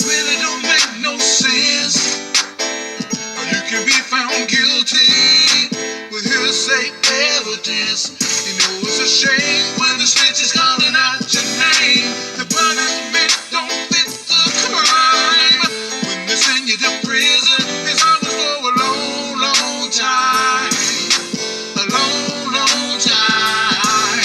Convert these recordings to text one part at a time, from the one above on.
really don't make no sense. You can be found guilty with hearsay evidence. You know it's a shame when the snitch is calling out your name. The punishment don't fit the crime. When they send you to prison, it's always for a long, long time. A long, long time.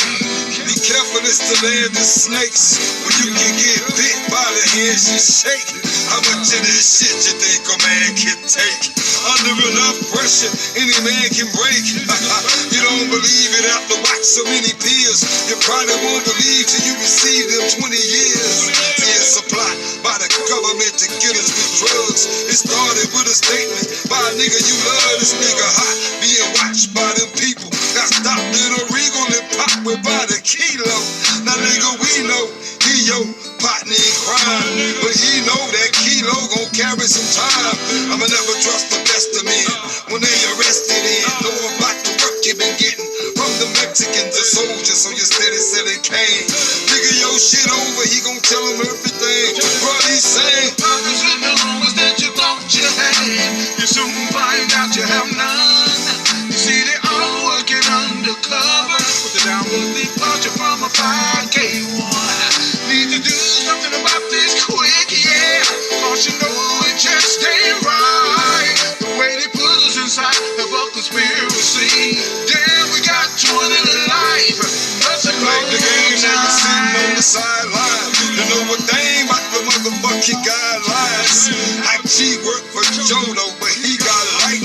Be careful, it's the land of snakes. When you can get bit by the hands you shake. How much of this shit you think a man can take? Under enough pressure, any man can break. You don't believe it after watch so many peers. You probably won't believe till you receive them 20 years. See, it's a plot by the government to get us with drugs. It started with a statement by a nigga you love. This nigga hot, being watched by them people. Got stopped in a Regal and popped with by the kilo. Now nigga, we know he your partner in crime, but he know that kilo gon' carry some time. I'ma never trust the best of men when they arrested in. Know about the work you been getting from the Mexicans, the soldiers, so you steady selling cane. Nigga, your shit over, he gon' tell them everything. What he's saying. Purpose in the homes that you thought you had, you soon find out you have none. You see, they all working undercover with the downward departure from a 5K1. Need to do something about this quick, yeah. Cause you know it just ain't right. The way they put us inside of a conspiracy. Damn, we got 20 to life. That's a Like the game, nigga sitting on the sideline. You know what they ain't about the motherfucking guidelines. IG worked for Jodo, but he got light.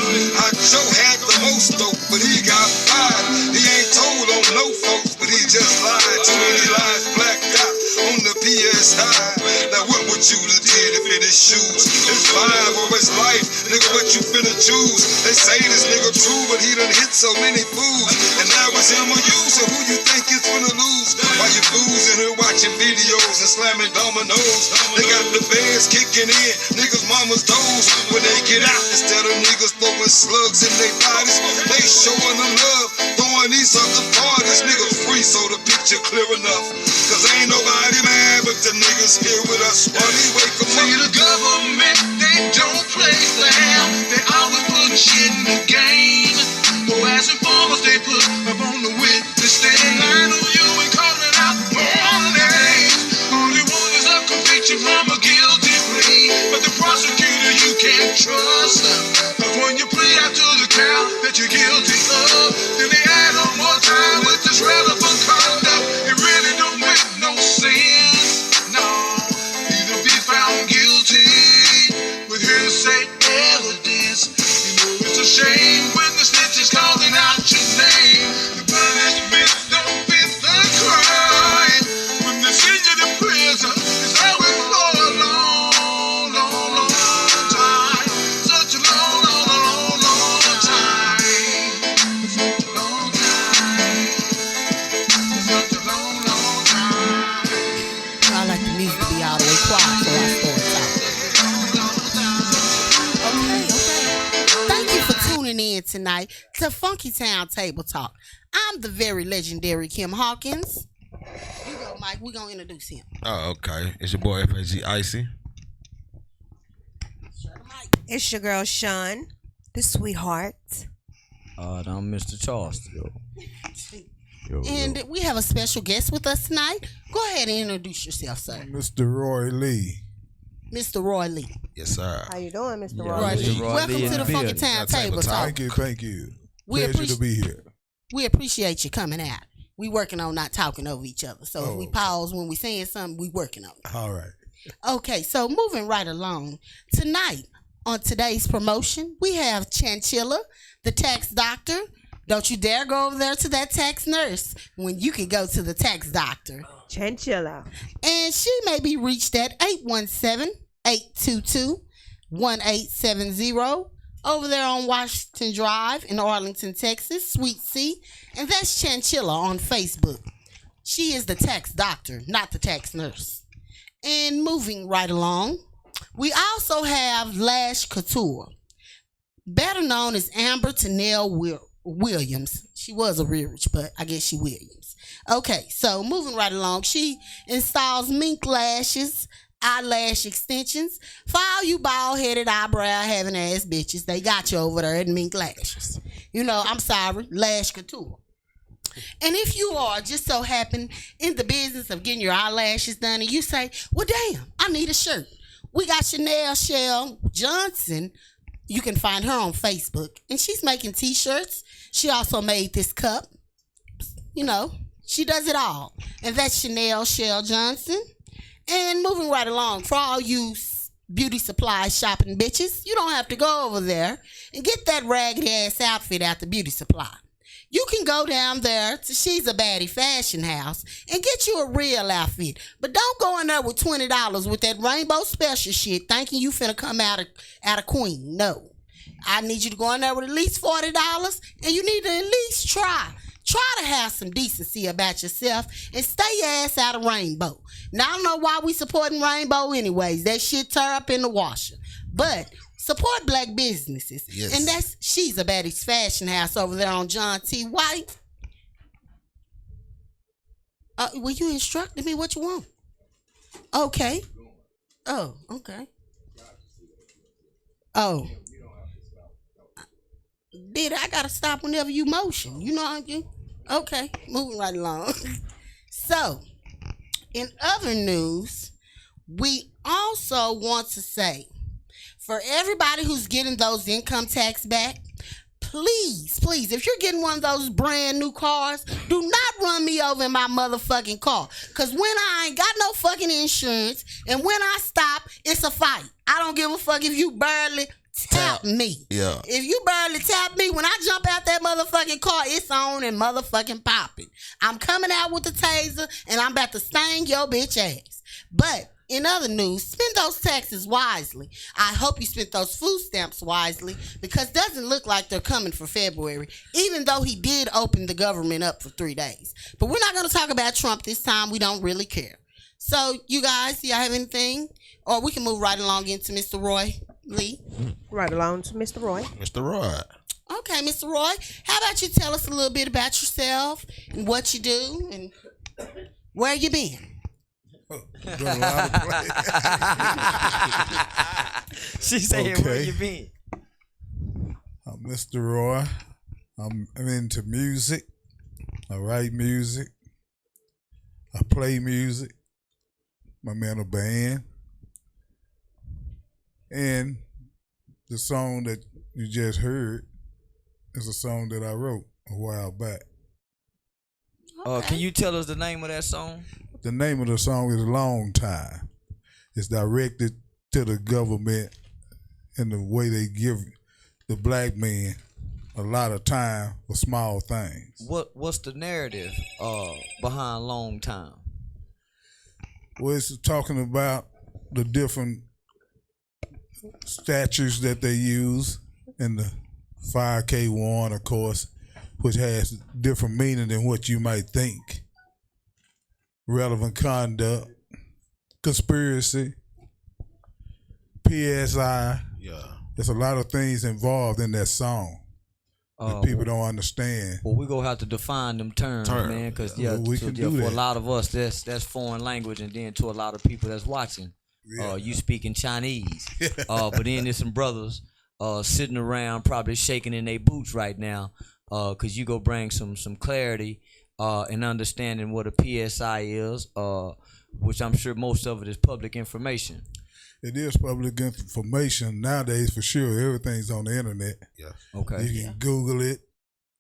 Joe had the most dope, but he got fired. He ain't told on no folks, but he just lied. Too many lies blacked out on the PS high. Now what would you have did if in his shoes? It's 5 or it's life, nigga, what you finna choose? They say this nigga true, but he done hit so many fools. And now it's him or you, so who you think is finna lose? While you fools in here watching videos and slamming dominoes. They got the feds kicking in, niggas mama's toes. When they get out, instead of niggas throwing slugs in their bodies, they showing them love, throwing these other parties. Niggas free, so the picture clear enough. Cause ain't nobody mad but the niggas here with us while we wake them See, the up. government, they don't play fair. They always put shit in the game. So as informers, they put up on the witness stand. I know you ain't calling out wrong names. All you want is a conviction from a guilty plea. But the prosecutor you can't trust. Cause when you plead out to the count that you're guilty of, then they add on more time with this relevant conduct. It really don't make no sense. No, either be found guilty with hearsay evidence. You know it's a shame when the snitch is calling out your name. The punishment don't fit the crime. When they send you to prison, it's always for a long, long, long time. Such a long, long, long, long time. Such a long time. Such a long, long time. I like the music to be all the way quiet so I start talking. Okay. Thank you for tuning in tonight to Funky Town Table Talk. I'm the very legendary Kim Hawkins. You go, Mike. We're going to introduce him. Oh, okay. It's your boy FAG Icy. Shut the mic. It's your girl Sean, the sweetheart. I'm Mr. Charleston. Yo, And we have a special guest with us tonight. Go ahead and introduce yourself, sir. Mr. Roy Lee. Mr. Roy Lee. Yes, sir. How you doing, Mr. Yeah, Roy? Roy Mr. Lee. Roy Welcome Lee in to the the Funky building. Town Table Table Talk. Talk. Thank you. We Pleasure appreciate to be here. We appreciate you coming out. We working on not talking over each other. So if we okay. pause when we saying something, we working on it. All right. Okay, so moving right along. Tonight, on today's promotion, we have Chinchilla, the tax doctor. Don't you dare go over there to that tax nurse when you can go to the tax doctor. Chinchilla. And she may be reached at 817-822-1870 over there on Washington Drive in Arlington, Texas, Suite C. And that's Chinchilla on Facebook. She is the tax doctor, not the tax nurse. And moving right along, we also have Lash Couture, better known as Amber Tennell Williams. She was a Rearage, but I guess she Williams. Okay, so moving right along, she installs mink lashes, eyelash extensions. For all you bald-headed, eyebrow-having ass bitches, they got you over there at Mink Lashes. You know, I'm sorry, Lash Couture. And if you are just so happen in the business of getting your eyelashes done and you say, well, damn, I need a shirt. We got Chanel Shell Johnson. You can find her on Facebook. And she's making t-shirts. She also made this cup. You know, she does it all. And that's Chanel Shell Johnson. And moving right along, for all you beauty supply shopping bitches, you don't have to go over there and get that raggedy ass outfit out the beauty supply. You can go down there to She's a Baddie Fashion House and get you a real outfit. But don't go in there with $20 with that rainbow special shit thinking you finna come out of queen. No. I need you to go in there with at least $40 and you need to at least try to have some decency about yourself and stay your ass out of Rainbow. Now, I don't know why we supporting Rainbow anyways. That shit tear up in the washer. But support black businesses. Yes. And that's She's a Baddie's Fashion House over there on John T. White. Well, you instructed me what you want. Okay. Oh, okay. Oh. Did I gotta stop whenever you motion? You know what I mean? Okay, moving right along. So, in other news, we also want to say, for everybody who's getting those income tax back, please, if you're getting one of those brand new cars, do not run me over in my motherfucking car. Because when I ain't got no fucking insurance, and when I stop, it's a fight. I don't give a fuck if you barely tap me. Yeah. If you barely tap me, when I jump out that motherfucking car, it's on and motherfucking popping. I'm coming out with the taser, and I'm about to sting your bitch ass. But in other news, spend those taxes wisely. I hope you spent those food stamps wisely, because it doesn't look like they're coming for February, even though he did open the government up for 3 days. But we're not going to talk about Trump this time. We don't really care. So, you guys, do y'all have anything? Or we can move right along into Mr. Roy Lee. Right along to Mr. Roy. Mr. Roy. Okay, Mr. Roy, how about you tell us a little bit about yourself and what you do and where you been? Doing a lot of play. She saying, where Okay. you been? I'm Mr. Roy. I'm into music. I write music. I play music. I'm in a band. And the song that you just heard is a song that I wrote a while back. Can you tell us the name of that song? The name of the song is Long Time. It's directed to the government in the way they give the black man a lot of time for small things. What's the narrative behind Long Time? Well, it's talking about the different statues that they use in the 5K1, of course, which has different meaning than what you might think. Relevant conduct, conspiracy, PSI. Yeah. There's a lot of things involved in that song that people don't understand. Well, we're going to have to define them terms, man, because we can do for that. a lot of us, that's foreign language, and then to a lot of people that's watching, you speaking Chinese. But then there's some brothers sitting around probably shaking in their boots right now because you go bring some clarity and understanding what a PSI is, which I'm sure most of it is public information. It is public information nowadays for sure. Everything's on the internet. Yeah. Okay. You can Google it.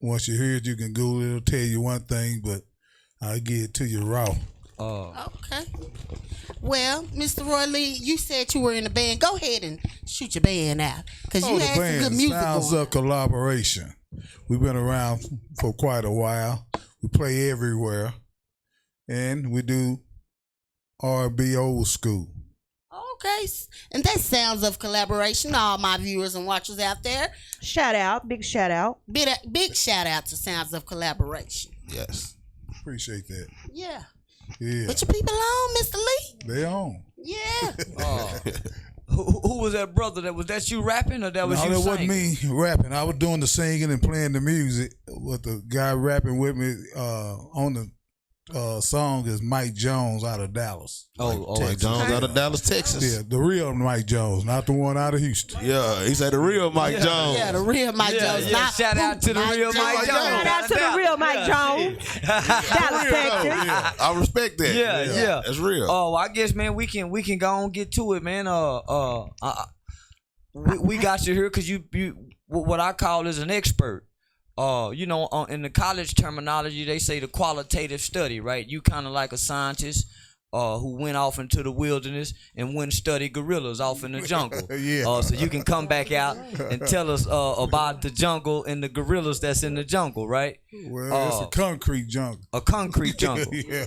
Once you hear it, you can Google it. It'll tell you one thing, but I'll get it to you raw. Okay. Well, Mr. Roy Lee, you said you were in a band. Go ahead and shoot your band out, because you the had some band good music Sounds going. of Collaboration. We've been around for quite a while. We play everywhere, and we do R&B old school. Okay, and that Sounds of Collaboration. All my viewers and watchers out there, Shout out. Big shout out. big shout out to Sounds of Collaboration. Yes. Appreciate that. Yeah. Yeah, Put your people on, Mr. Lee. they on. Yeah. Who was that brother? Was that you rapping or that was No, you that singing? wasn't me rapping. I was doing the singing and playing the music with the guy rapping with me on the song is Mike Jones out of Dallas. Mike Jones out of Dallas, Texas. Yeah, the real Mike Jones, not the one out of Houston. Yeah, he said the real Mike Jones. Yeah, the real Mike Jones. Yeah. Not Shout out to the real Mike Jones. Shout out to the real Mike Jones. Dallas, Texas. Yeah, I respect that. Yeah. That's real. Oh, I guess, man, we can go and get to it, man. We got you here because you what I call is an expert. In the college terminology, they say the qualitative study, right? You kind of like a scientist who went off into the wilderness and went and studied gorillas off in the jungle. Yeah. So you can come back out and tell us about the jungle and the gorillas that's in the jungle, right? Well, it's a concrete jungle. A concrete jungle. Yeah.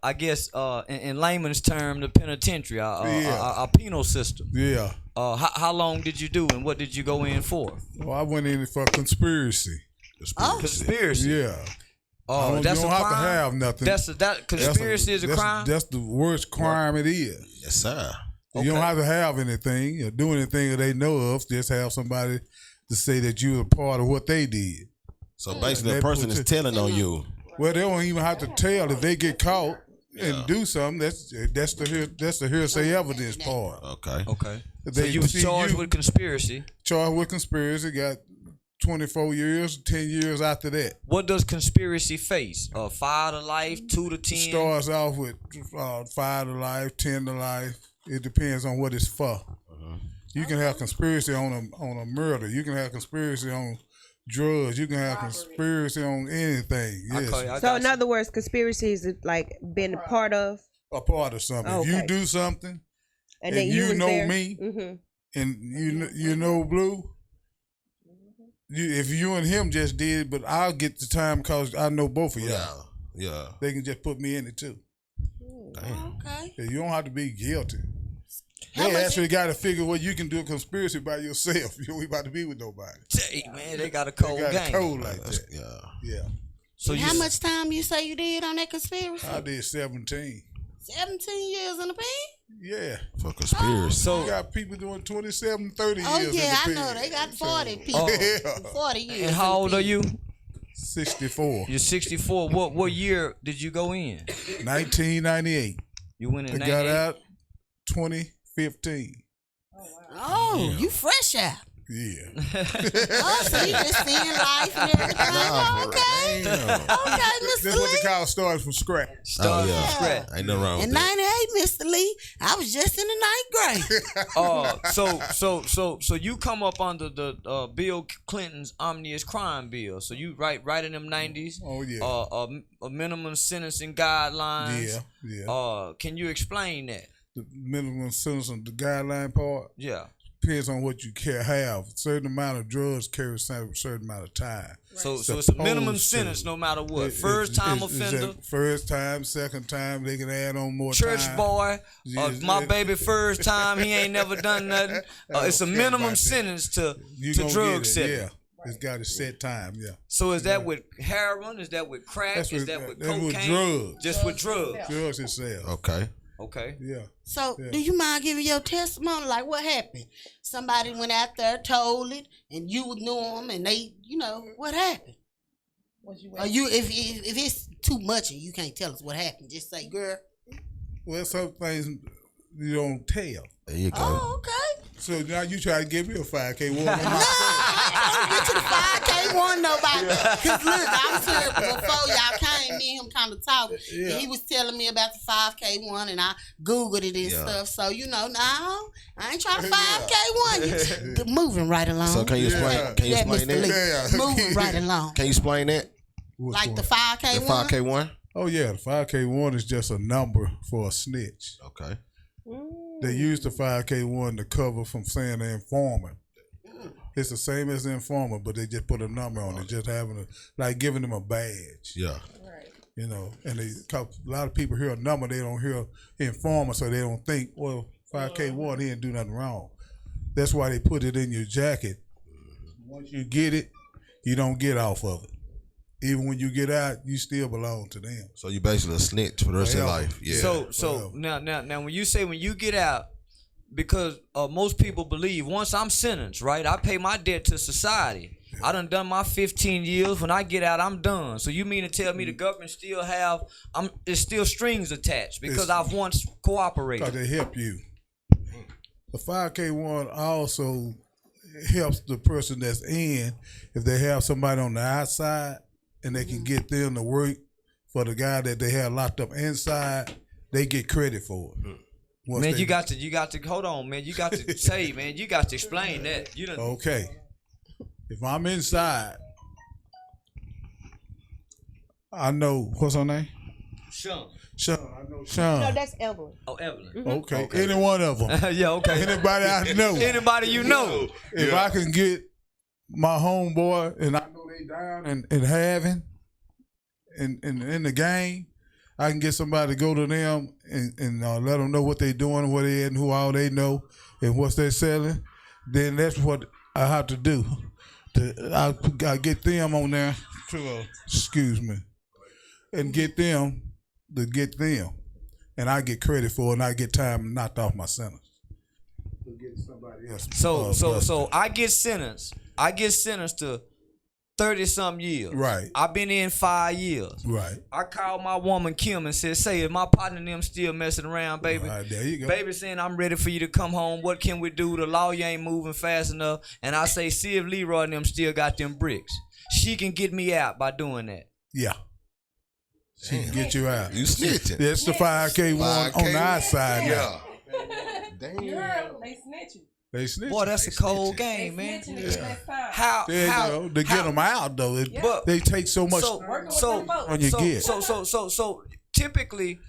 I guess in layman's term, the penitentiary, a penal system. Yeah. How long did you do and what did you go in for? Well, I went in for conspiracy. Conspiracy. Yeah. Oh, you that's don't a have crime? to have nothing. Conspiracy is a crime? That's the worst crime it is. Yes, sir. You don't have to have anything or do anything that they know of. Just have somebody to say that you were part of what they did. So basically, the person is telling on you. Well, they don't even have to tell if they get caught and do something. That's the hearsay evidence part. Okay. So They you was see charged with conspiracy. Charged with conspiracy. Got 24 years, 10 years after that. What does conspiracy face? 5 to life, 2 to 10? Starts off with 5 to life, 10 to life. It depends on what it's for. You can have conspiracy on a murder. You can have conspiracy on drugs. You can have conspiracy on anything. Yes. So in other words, conspiracy is like being a part of. A part of something. Okay. If you do something, And then you was know there. me, Mm-hmm. and you know Blue. If you and him just did, but I'll get the time because I know both of y'all. Yeah. They can just put me in it too. Damn. Okay. Yeah, you don't have to be guilty. How They much actually got to figure what you can do a conspiracy by yourself. You ain't about to be with nobody. Hey, man, they got a cold They got game. a code like that. Yeah. Yeah. So How much time you say you did on that conspiracy? I did 17. 17 years in the pen? Yeah. For conspiracy. You got people doing 27, 30 Oh, years. yeah, I in the know. pen. They got 40 people. Yeah. 40 years. And how old are you? 64. You're 64. What year did you go in? 1998. You went in I got 98? out 2015. Oh, you fresh out. Yeah. Oh, so you just seeing life and everything. Oh, okay. Okay, Mr. That's what Lee. they call starts from scratch. Start yeah. from scratch. Ain't nothing wrong with In that. 98, Mr. Lee, I was just in the 9th grade. So you come up under the Bill Clinton's omnibus crime bill. So you right in them 90s. Oh, yeah. A minimum sentencing guidelines. Yeah. Can you explain that? The minimum sentence on the guideline part Yeah. depends on what you can have. A certain amount of drugs carry a certain amount of time. So it's a minimum sentence no matter what. First time offender. First time, second time, they can add on more Church time. boy, Yes, my yes. baby first time, he ain't never done nothing. It's a care minimum about that. sentence to gonna drug get it, setting. Yeah, it's got a set time. Yeah, So is that with heroin? Is that with crack? that's is with, that with that's cocaine? with drugs. Just with drugs. Drugs itself. Okay. Okay. Yeah. So, Yeah. do you mind giving your testimony? Like, what happened? Somebody went out there, told it, and you knew them, and they, what happened? Or you, if it's too much and you can't tell us what happened, just say, girl. Well, some things you don't tell. There you go. Oh, okay. So now you try to give me a 5K one. I ain't get to the 5K one nobody. Cause look, I was here before y'all came. Me and him kind of talking. Yeah. And he was telling me about the 5K one, and I googled it and Yeah. stuff. So no, I ain't trying to 5K one. Moving right along. So can you explain? Yeah. Can you Yeah, explain Mr. Lee. that? Yeah. Moving right along. Can you explain that? Like the one? 5K The one. 5K one. Oh yeah, the 5K one is just a number for a snitch. Okay. They use the 5K one to cover from saying the informant. It's the same as the informant, but they just put a number on it, just having giving them a badge. Yeah. And a lot of people hear a number, they don't hear informant, so they don't think, well, 5K one, he didn't do nothing wrong. That's why they put it in your jacket. Once you get it, you don't get off of it. Even when you get out, you still belong to them. So you basically a snitch for the rest of your Forever. life. Yeah. So now when you get out, because most people believe once I'm sentenced, right, I pay my debt to society. I done my 15 years. When I get out, I'm done. So you mean to tell me the government still it's still strings attached because I've once cooperated? Because they help you. The 5K1 also helps the person that's in if they have somebody on the outside and they can get them to work for the guy that they have locked up inside, they get credit for it. Man, you got to hold on, man. You got to say, man, you got to explain that. Okay. If I'm inside, I know what's her name? Sean. I know Sean. No, that's Evelyn. Oh, Evelyn. Okay. Any one of them. Yeah, okay. Anybody I know. Anybody you know. If I can get my homeboy and I know they down and having in the game, I can get somebody to go to them and let them know what they doing, where they at, and who all they know, and what they're selling. Then that's what I have to do. I get them on there excuse me, and get them to get them, and I get credit for it, and I get time knocked off my sentence. To get somebody else. So I get sentenced. To 30-something years. Right. I've been in 5 years. Right. I called my woman Kim and said, "Say, is my partner and them still messing around, baby?" Right, there you go. Baby saying, "I'm ready for you to come home. What can we do? The lawyer ain't moving fast enough." And I say, "See if Leroy and them still got them bricks. She can get me out by doing that." Yeah. She can get you out. You snitching. That's the 5K1 on the outside now. Damn. They snitching. They snitch. Boy, that's a cold game, They man. snitching the next time. How? There you go. To get them out though, they take so much on your get. So typically,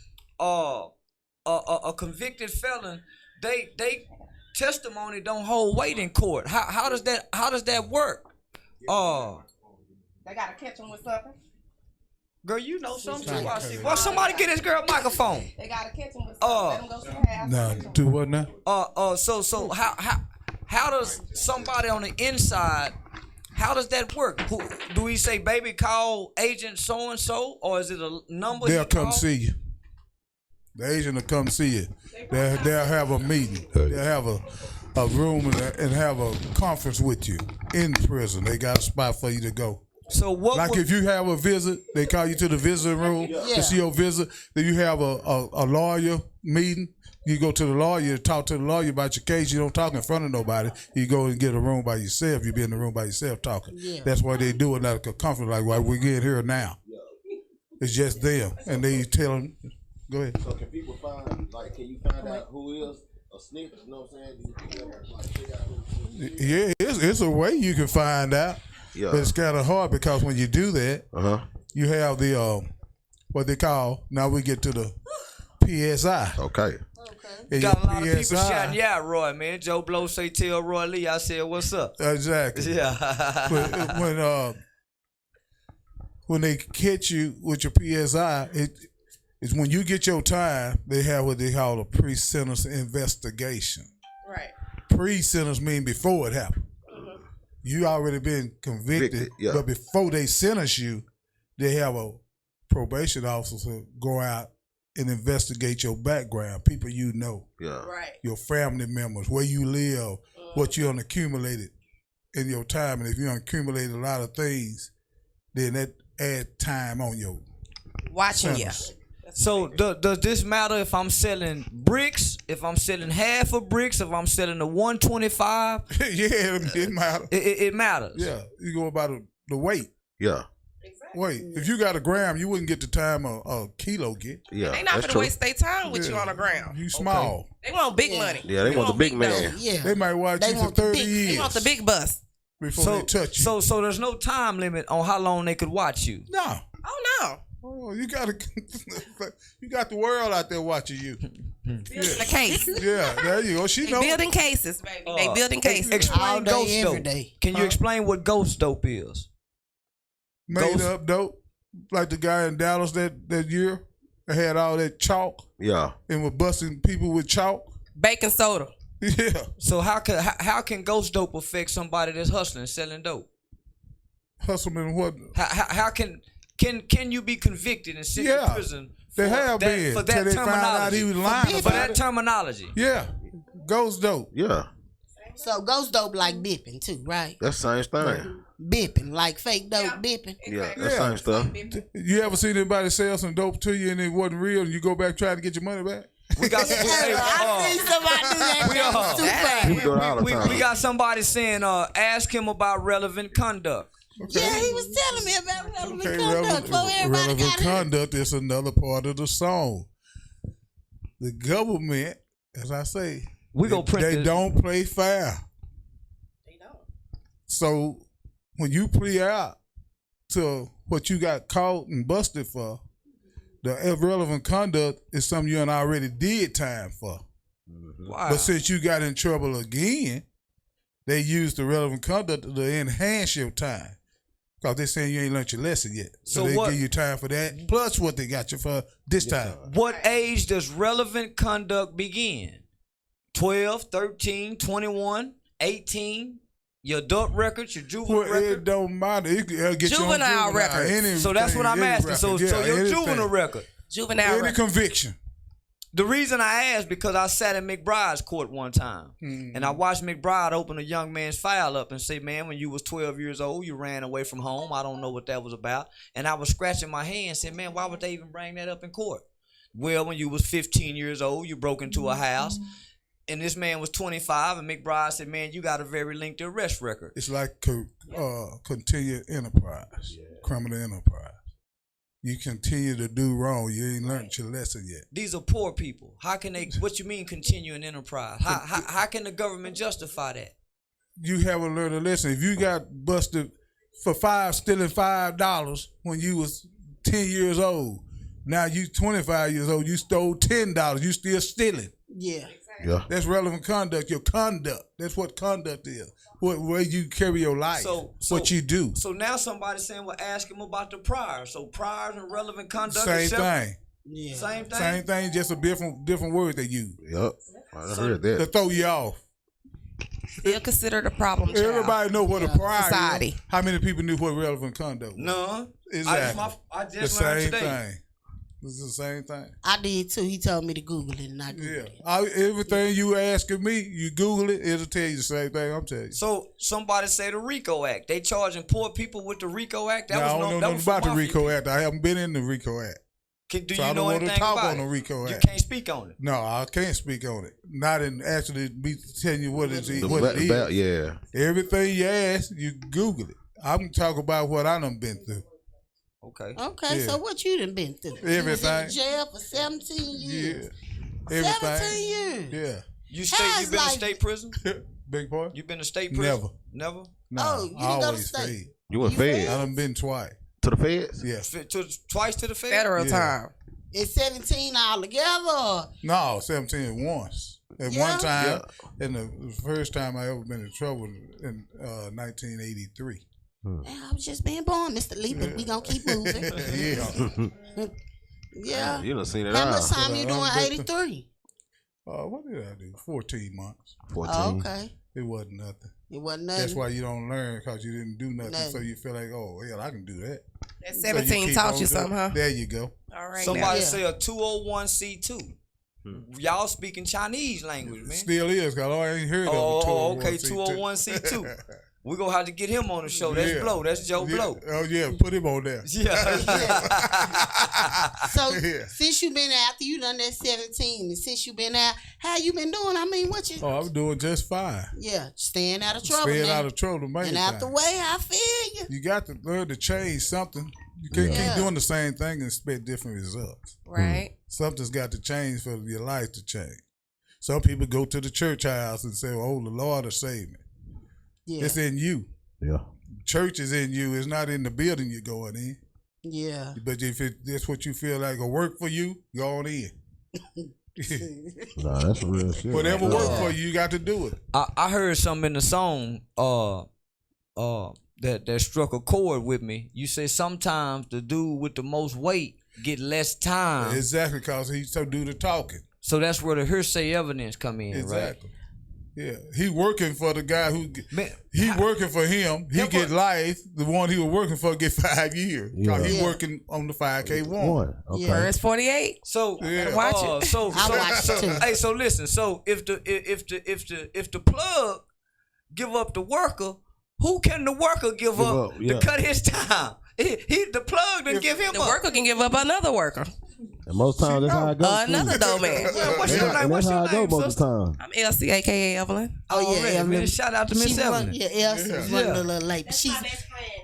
a convicted felon, they testimony don't hold weight in court. How does that work? They gotta catch them with something. Girl, you know something too. I see. Well, somebody get this girl a microphone. They gotta catch them with something. Let them go to half. Now, do what now? So how does somebody on the inside? How does that work? Do we say, "Baby, call agent so and so," or is it a number? They'll come see you. The agent will come see you. They'll have a meeting. They'll have a room and have a conference with you in prison. They got a spot for you to go. So what? Like if you have a visit, they call you to the visiting room to see your visit. Then you have a lawyer meeting. You go to the lawyer, talk to the lawyer about your case. You don't talk in front of nobody. You go and get a room by yourself. You be in the room by yourself talking. Yeah. That's why they do it like a conference, like why we get here now. It's just them, and they tell them. Go ahead. So can people find, like, can you find out who is a snitch? You know what I'm saying? Yeah, it's a way you can find out. Yeah. But it's kind of hard because when you do that, you have the what they call. Now we get to the PSI. Okay. You got a lot of people shouting, "Yeah, Roy, man." Joe Blow say, "Tell Roy Lee." I said, "What's up?" Exactly. Yeah. when they catch you with your PSI, it's when you get your time. They have what they call a pre-sentence investigation. Right. Pre-sentence mean before it happened. You already been convicted, but before they sentence you, they have a probation officer go out and investigate your background, people you know, your family members, where you live, what you accumulated in your time, and if you accumulated a lot of things, then that adds time on your watching you. So does this matter if I'm selling bricks, if I'm selling half of bricks, if I'm selling the 125? Yeah, it matters. It matters. Yeah, you go about the weight. Yeah. Exactly. Wait, if you got a gram, you wouldn't get the time a kilo get. Yeah, they not gonna waste their time with you on the ground. You small. They want big money. Yeah, they want the big man. Yeah. They might watch you for 30 years. They want the big bus. Before they touch you. So there's no time limit on how long they could watch you. No. Oh no. Oh, you got the world out there watching you. Building a case. Yeah, there you go. She They know. building cases, baby. They building cases. All Explain day, ghost every dope. day. Can you explain what ghost dope is? Made Ghost- up dope. Like the guy in Dallas that year that had all that chalk Yeah. and was busting people with chalk. Baking soda. Yeah. So how can ghost dope affect somebody that's hustling, selling dope? Hustling what? How can you be convicted and sit in prison? They have been for till that they found out he terminology. was lying For about that it. terminology. Yeah. Ghost dope. Yeah. So ghost dope like dipping too, right? That's the same thing. bipping, like fake dope bipping. Yeah, that same stuff. You ever seen anybody sell some dope to you and it wasn't real and you go back trying to get your money back? We got some. I seen somebody do that. That was too fast. We do it all the time. we got somebody saying, ask him about relevant conduct. Yeah, he was telling me about relevant Okay, conduct. Before everybody relevant got here. conduct is another part of the song. The government, as I say, We gonna print they this. don't play fair. They don't. So when you plea out to what you got caught and busted for, the irrelevant conduct is something you and I already did time for. Wow. But since you got in trouble again, they used the relevant conduct to enhance your time. Because they're saying you ain't learned your lesson yet. So they give you time for that, plus what they got you for this time. What age does relevant conduct begin? 12, 13, 21, 18? Your adult records, your juvenile Well, record? it don't matter. It can get Juvenile you on juvenile records. anything, So that's what I'm any asking. So record. Yeah, your anything. juvenile record. Juvenile Any record. conviction. The reason I asked because I sat in McBride's court one time, and I watched McBride open a young man's file up and say, "Man, when you was 12 years old, you ran away from home. I don't know what that was about." And I was scratching my head and said, "Man, why would they even bring that up in court?" Well, when you was 15 years old, you broke into a house, and this man was 25, and McBride said, "Man, you got a very lengthy arrest record." It's like continued enterprise, criminal enterprise. You continue to do wrong. You ain't learned your lesson yet. These are poor people. How can they? What you mean continue an enterprise? How can the government justify that? You haven't learned a lesson. If you got busted for stealing $5 when you was 10 years old, now you 25 years old, you stole $10, you still stealing. Yeah. Yeah. That's relevant conduct, your conduct. That's what conduct is. What way you carry your life, what you do. So now somebody's saying, well, ask him about the priors. So priors and relevant conduct Same is separate? thing. Yeah. Same thing? Same thing, just a different word they use Yep. I heard to that. throw you off. Still considered a problem child. Everybody know what a prior Society. is. How many people knew what relevant conduct was? None. Exactly. I The just learned same today. thing. It's the same thing. I did too. He told me to Google it, and I Googled it. Everything you asking me, you Google it, it'll tell you the same thing I'm telling you. So somebody say the RICO Act. They charging poor people with the RICO Act. Now, I don't know nothing about the RICO Act. I haven't been in the RICO Act. Do So you I know don't want to anything talk about on the it? RICO You Act. can't speak on it. No, I can't speak on it. Not in actually be telling you what it is. Yeah. Everything you ask, you Google it. I'm talking about what I done been through. Okay. Okay, Yeah. so what you done been through? Everything. You was in jail for 17 years. Yeah. Everything. 17 years. Yeah. You How's been life? to state prison? Big boy? You been to state prison? Never. Never? No, Oh, you didn't I go to always state? stayed. You went You fed I done been twice. to the feds? Yeah. Twice to the Fed? Federal Yeah. time. It's 17 all together. Or? No, 17 once. At Yeah? one time, and the first time I ever been in trouble in 1983. Man, I was just being born, Mr. Lee, but we gonna keep moving. Yeah. Yeah. You done seen it How all. much time you doing 83? What did I do? 14 months. 14. Oh, okay. It wasn't nothing. It wasn't nothing. That's why you don't learn, because you didn't do nothing. Nothing. So you feel like, oh, hell, I can do that. That So you 17 keep taught on you doing- something, huh? There you go. All right. Somebody Yeah. say a 201c2. Y'all speaking Chinese language, man. Still is, because I ain't heard of it. Okay, 201c2. We're going to have to get him on the show. That's Yeah. Blow. That's Joe Yeah. Blow. Oh, yeah, put him on there. Yeah. So Yeah. since you been after you done that 17, and since you been out, how you been doing? I mean, what you? Oh, I'm doing just fine. Yeah, staying out of trouble. Staying man. out of trouble, man. and out the way, I feel you. You got to learn to change something. You can't Yeah. keep doing the same thing and expect different results. Right. Something's got to change for your life to change. Some people go to the church house and say, oh, the Lord will save me. Yeah, It's in you. Yeah. Church is in you. It's not in the building you're going in. yeah. But if that's what you feel like will work for you, go on in. Nah, that's some real shit. Whatever right works there. for you, you got to do it. I heard something in the song that struck a chord with me. You say sometimes the dude with the most weight get less time. Exactly, because he so do the talking. So that's where the hearsay evidence come in, Exactly. Yeah, he working for the guy who right? Man, he working for him. He Yeah, get but- life. The one he was working for get 5 years. Cause he Yeah. working on the 5K one. One. Okay. Yeah. First 48. so Yeah. Watch it. So I watch it too. hey, so listen. So if the plug give up the worker, who can the worker give up yeah. to cut his time? He the plug to give him The up. worker can give up another worker. And most times that's how it goes. Another though, man. Well, what's your name? And What's that's how your I go name, most of sister? the time. I'm Elsie, aka Evelyn. Oh yeah, Already, Evelyn. man. Shout out to Miss She run- Evelyn. Yeah, Elsie's running a little late. But she's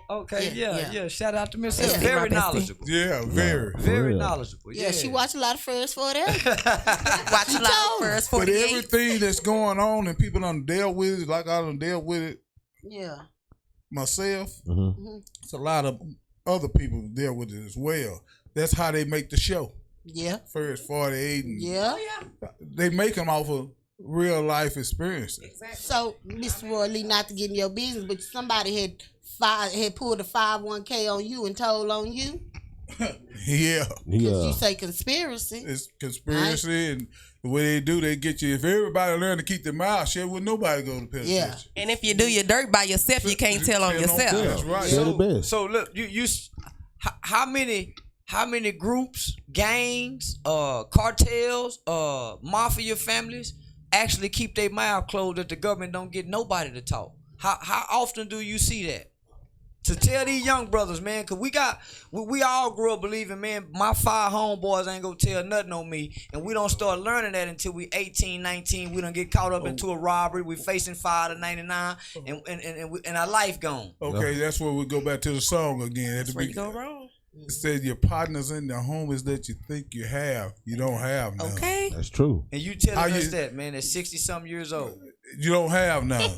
Okay, yeah. Shout out to Miss Yeah. Evelyn. Very My bestie. knowledgeable. Yeah, very. Very real. knowledgeable. yeah, she watch a lot of First 48. Watch a lot of told. first But 48. everything that's going on and people done dealt with it, like I done dealt with it Yeah. myself, Mm-hmm. it's a lot of other people deal with it as well. That's how they make the show. Yeah. First 48, and Yeah. they make them off of real life experiences. So, Mr. Roy Lee, not to get in your business, but somebody had pulled a 501k on you and told on you. Yeah, Because you say conspiracy. it's conspiracy, and the way they do, they get you. If everybody learn to keep their mouth shut, would nobody go to penitentiary? Yeah. And if you do your dirt by yourself, you can't tell on yourself. That's right. Say the best. So look, how many groups, gangs, cartels, mafia families actually keep their mouth closed that the government don't get nobody to talk? How often do you see that? To tell these young brothers, man, cause we all grew up believing, man, my 5 homeboys ain't gonna tell nothing on me, and we don't start learning that until we 18, 19. We don't get caught up into a robbery. We facing 5 to 99, and our life gone. Okay, that's where we go back to the song again. At the Where you go beginning, wrong. it says your partners in the homies that you think you have, you don't have none. Okay. That's true. And you telling How us you- that, man, at 60-something years old. You don't have none.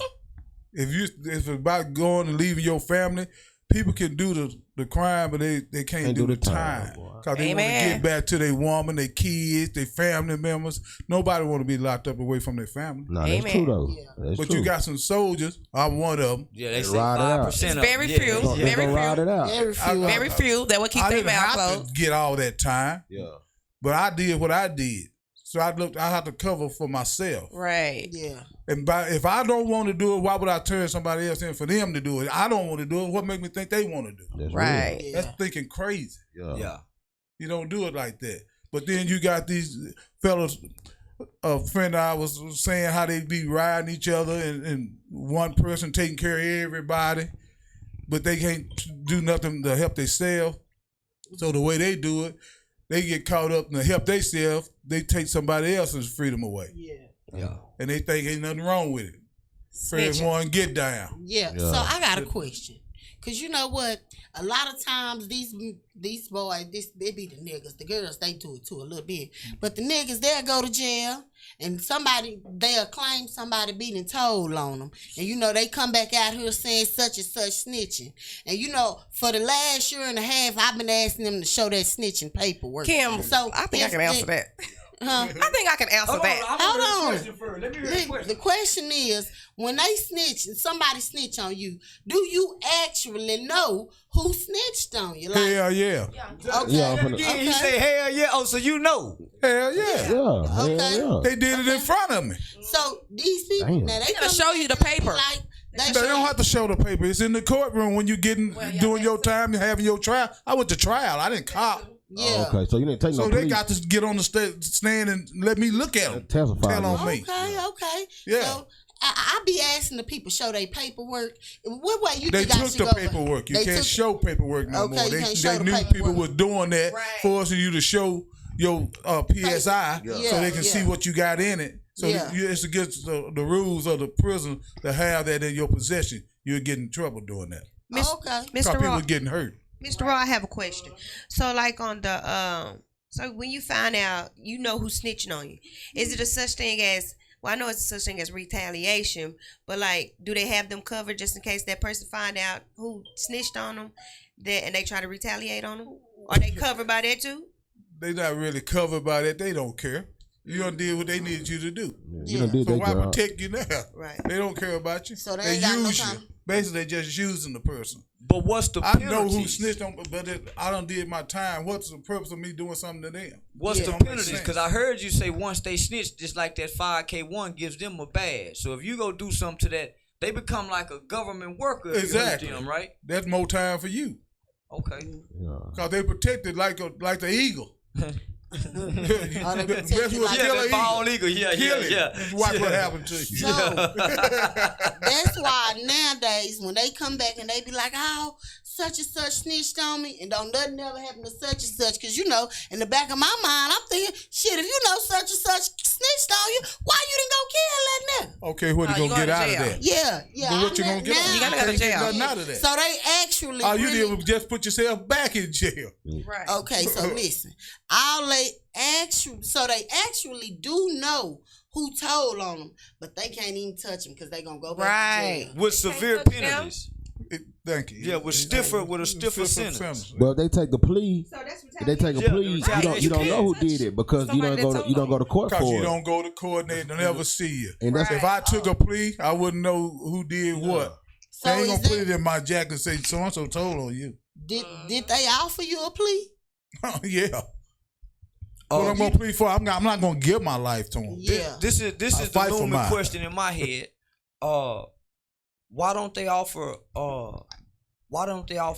If it's about going and leaving your family, people can do the crime, but they can't do the time. boy. Because they want to Amen. get back to their woman, their kids, their family members. Nobody want to be locked up away from their family. No, that's Amen. true though. That's But true. you got some soldiers. I'm one of them. Yeah, they They say ride it out. 5% It's very few. They gonna Very ride few. it out. Very few. Very few that will keep I their didn't mouth have closed. to get all that time, Yeah. but I did what I did. So I had to cover for myself. Right. Yeah. And if I don't want to do it, why would I turn somebody else in for them to do it? I don't want to do it. What make me think they want to do it? That's Right. Yeah. That's thinking crazy. real. Yeah. You don't do it like that. But then you got these fellas, a friend of ours was saying how they be riding each other and one person taking care of everybody, but they can't do nothing to help themselves. So the way they do it, they get caught up in to help themselves, they take somebody else's freedom away. Yeah. Yeah. And they think ain't nothing wrong with it. First Snitching. one, get down. Yeah. Yeah. So I got a question. Cause you know what? A lot of times these boys, they be the niggas. The girls, they do it too a little bit. But the niggas, they'll go to jail and they'll claim somebody beating toll on them. And you know, they come back out here saying such and such snitching. And you know, for the last year and a half, I've been asking them to show that snitching paperwork. Kim, So I think I can answer that. Huh? I think I can answer that. Hold on. Let me read the question. The question is, when they snitch, somebody snitch on you, do you actually know who snitched on you? Like, Hell yeah. okay, Yeah, I'm finna- Yeah, he okay. say hell yeah. Oh, so you know. Hell yeah. Yeah. Hell Okay. yeah. They did it in front of me. So these people, Damn. now they Gotta come show you the paper. Like, They don't have to show the paper. It's in the courtroom when you doing your time, you're having your trial. I went to trial. I didn't cop. Yeah. Okay, so you didn't take So no they plea. got to get on the stand and let me look at them. Testify. Tell on me. Okay. Yeah. So I be asking the people show their paperwork. What way you They think I took should the go? paperwork. You They can't took- show paperwork no Okay, more. you They can't show the knew paperwork. people was doing that, Right. forcing you to show your PSI Yeah. so they can Yeah. see what you got in it. So Yeah. it's against the rules of the prison to have that in your possession. You'll get in trouble doing that. Okay. Because Mr. people Raw, getting hurt. Mr. Raw, I have a question. So, like on the so when you find out, you know who's snitching on you. Is it a such thing as? Well, I know it's a such thing as retaliation, but like, do they have them covered just in case that person find out who snitched on them, and they try to retaliate on them? Are they covered by that too? They not really covered by that. They don't care. You don't did what they needed you to do. You done did So that why job. protect you now? Right. They don't care about you. So they ain't got no use time. you. Basically, they just using the person. But what's the I know who penalties? snitched on, but I done did my time. What's the purpose of me doing something to them? What's Yeah. the Don't make penalties? sense. Because I heard you say once they snitch, just like that 5K1 gives them a badge. So if you go do something to that, they become like a government worker. If Exactly. You hurt them, right? That's more time for you. Okay. Yeah. Because they protected like the eagle. Oh, they protect That's you what like kill that. a Bald eagle. Kill it. Watch what happened to you. So that's why nowadays when they come back and they be like, "Oh, such and such snitched on me," and don't nothing ever happen to such and such, because you know, in the back of my mind, I'm thinking, shit, if you know such and such snitched on you, why you didn't go kill that nigga? Okay, what you gonna get out of that? Yeah. But what you gonna get out? You gotta go to Can't get jail. nothing out of that. So they actually All you really, did was just put yourself back in jail. Right. okay, so listen. They actually do know who told on them, but they can't even touch them because they gonna go back Right. to jail. With severe touch them. penalties. Thank you. Yeah, with a stiffer sentence. But if they take the plea, So that's if they take a Yeah, plea, you don't know who did it because you Somebody don't that go told to court Because for you it. don't go to court and they never see you. And that's If I took a plea, I wouldn't know who did what. So They ain't is gonna that- put it in my jacket and say so and so told on you. Did they offer you a plea? Yeah. What I'm gonna plead for? I'm not gonna give my life to him. Yeah. This is the fight for looming mine. question in my head. Why don't they offer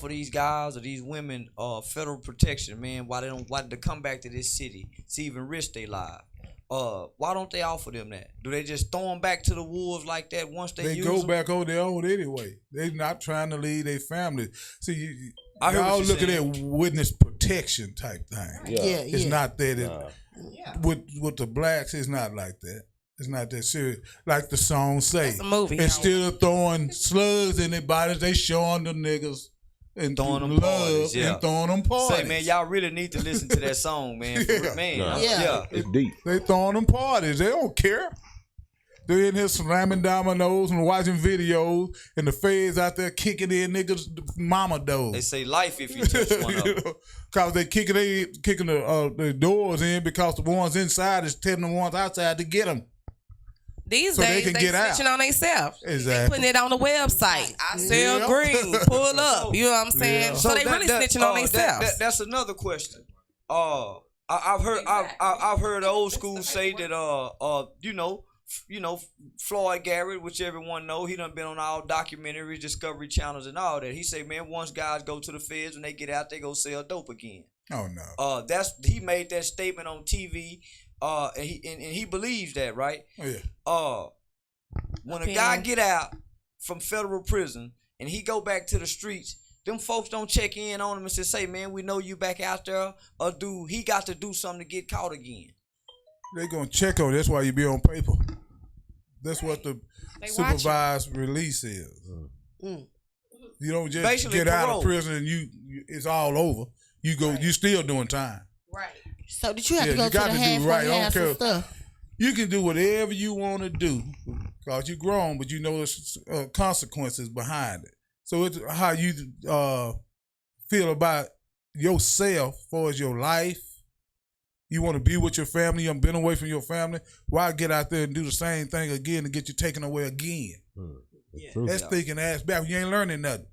these guys or these women federal protection, man? Why they come back to this city to even risk their life? Why don't they offer them that? Do they just throw them back to the wolves like that once they use go them? back over their own anyway. They're not trying to leave their family. See, I heard what y'all you're look at saying. that witness protection type thing. Yeah. It's not that. Yeah. With the blacks, it's not like that. It's not that serious. Like the song say. It's a movie. Instead of throwing slugs in their bodies, they showing the niggas and Throwing them love parties, yeah. and throwing them parties. Say, man, y'all really need to listen to that song, man. Yeah. Man, Yeah. It's deep. They throwing them parties. They don't care. They're in here slamming dominoes and watching videos, and the feds out there kicking in niggas' mama doors. They say life if you touch one of them. Cause they kicking the doors in because the ones inside is telling the ones outside to get them. These So they days, can they get out. snitching on themselves. Exactly. Putting it on the website. I sell Yeah. green. Pull up. You know what I'm saying? Yeah. So they really snitching on themselves. That's another question. I've heard the old school say that you know Floyd Garrett, which everyone know, he done been on all documentaries, Discovery Channels, and all that. He say, man, once guys go to the feds, when they get out, they go sell dope again. Oh no. He made that statement on TV. And he believes that, right? Yeah. When a guy get out from federal prison and he go back to the streets, them folks don't check in on him and say, man, we know you back out there, or he got to do something to get caught again. They gonna check on. That's why you be on paper. That's what the They supervised release is. You don't just Basically get out parole. of prison and you it's all over. You go. You still doing time. Right. So did you have Yeah, to go you to got the to do halfway right. I don't house and care. stuff? You can do whatever you want to do because you're grown, but you know there's consequences behind it. So it's how you feel about yourself as far as your life. You want to be with your family. You've been away from your family. Why get out there and do the same thing again and get you taken away again? That's thinking ass back. You ain't learning nothing.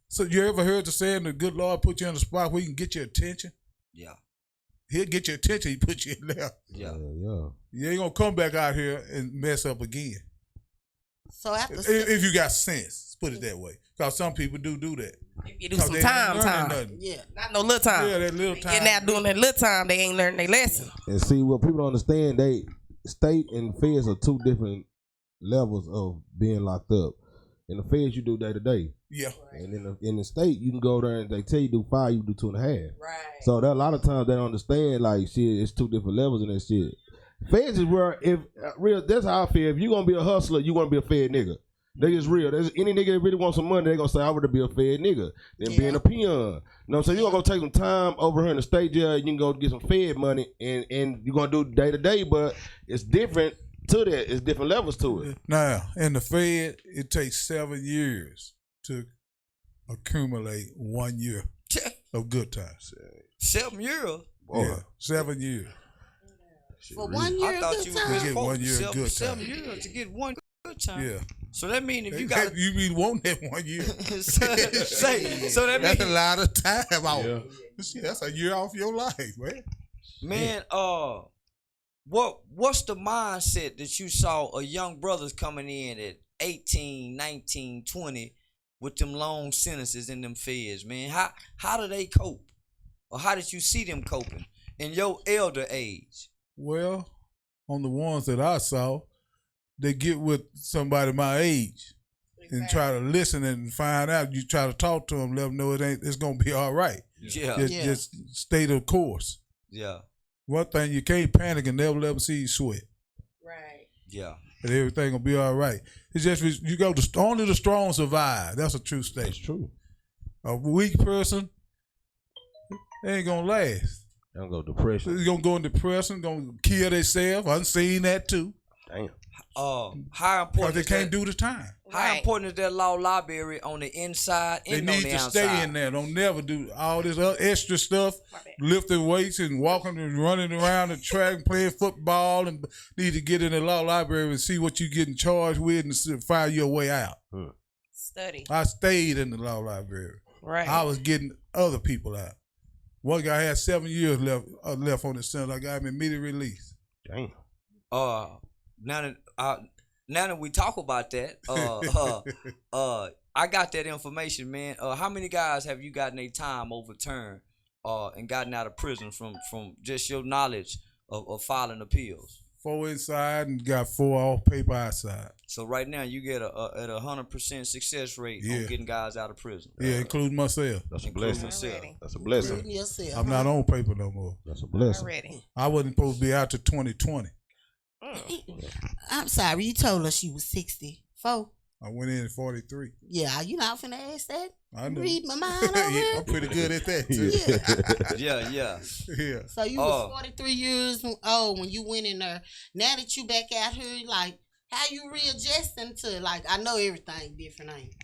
So you ever heard the saying, the good Lord put you on the spot where he can get your attention? Yeah. He'll get your attention. He put you in there. Yeah. You ain't gonna come back out here and mess up again. So after If you got sense, put it that way. Because some people do that. If you do 'Cause some they ain't time. learning nothing. yeah. Not no little time. Yeah, that little time. Getting out doing that little time, they ain't learning their lesson. And see, what people don't understand, they state and feds are two different levels of being locked up. In the feds, you do day to day, Yeah. and in the state, you can go there and they tell you do 5, you do 2.5. Right. So there a lot of times they don't understand, like, shit, it's two different levels in that shit. Feds is where, if real, that's how I feel. If you gonna be a hustler, you gonna be a fed nigga. They just real. There's any nigga that really wants some money, they gonna say, I would be a fed nigga than being a peon. You know what I'm saying? You gonna go take some time over here in the state jail, you can go get some fed money, and you're gonna do day to day, but it's different to that. It's different levels to it. Now, in the Fed, it takes 7 years to accumulate 1 year of good times. 7 years. Yeah, 7 years. For 1 year, I thought good you time. was Get 1 year seven, good 7 time. years to get one good time. Yeah. So that means if you got You mean want that 1 year? say, so that That's a means lot of time out. Shit, that's a year off your life, man. man, what's the mindset that you saw of young brothers coming in at 18, 19, 20 with them long sentences in them feds, man? How do they cope? Or how did you see them coping? in your elder age? Well, on the ones that I saw, they get with somebody my age and try to listen and find out. You try to talk to them, let them know it's gonna be all right. Yeah. Just stay the course. Yeah. One thing, you can't panic and never let them see you sweat. Right. Yeah. And everything will be all right. It's just you go to only the strong survive. That's a true statement. That's true. A weak person, they ain't gonna last. They don't go depression. They're gonna go in depression, gonna kill themselves. I've seen that too. Damn. How Because important they is can't that? do the time. How Right. important is that law library on the inside They and on need the to outside? stay in there. Don't never do all this other extra stuff, lifting weights and walking and running around the track and playing football. And need to get in the law library and see what you're getting charged with and find your way out. Study. I stayed in the law library. Right. I was getting other people out. One guy had 7 years left on his sentence. I got him immediate release. Damn. Now that we talk about that, I got that information, man. How many guys have you gotten their time overturned and gotten out of prison from just your knowledge of filing appeals? 4 inside and got 4 off paper outside. So right now you get at 100% success rate Yeah. on getting guys out of prison. Yeah, including myself. That's a Including blessing. yourself. That's a blessing. Including yourself. I'm not on paper no more. That's a blessing. Already. I wasn't supposed to be out to 2020. I'm sorry, you told us you was 64. I went in at 43. Yeah, you not finna ask that? I know. Read my mind over Yeah, here. I'm pretty good at that too. Yeah, yeah. Yeah. So you was 43 years old when you went in there. Now that you back out here, like, how you readjusting to, like, I know everything different, ain't it?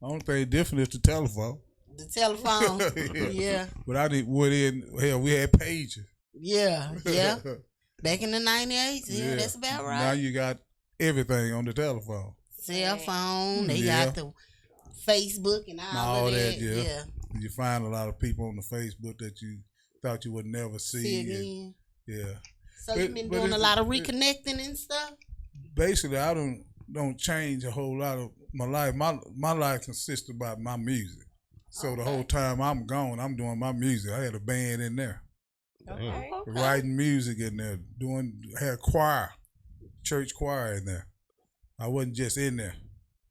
Only thing different is the telephone. The telephone. Yeah. But I didn't went in, hell, we had pages. Yeah. Back in the 98s, yeah, that's about right. Now you got everything on the telephone. Cell phone, they Yeah. got the Facebook and all of that. yeah. You find a lot of people on the Facebook that you thought you would never see. again. Yeah. So you've been doing a lot of reconnecting and stuff? Basically, I don't change a whole lot of my life. My life consists about my music. So the whole time I'm gone, I'm doing my music. I had a band in there. Okay. Writing music in there, had choir, church choir in there. I wasn't just in there.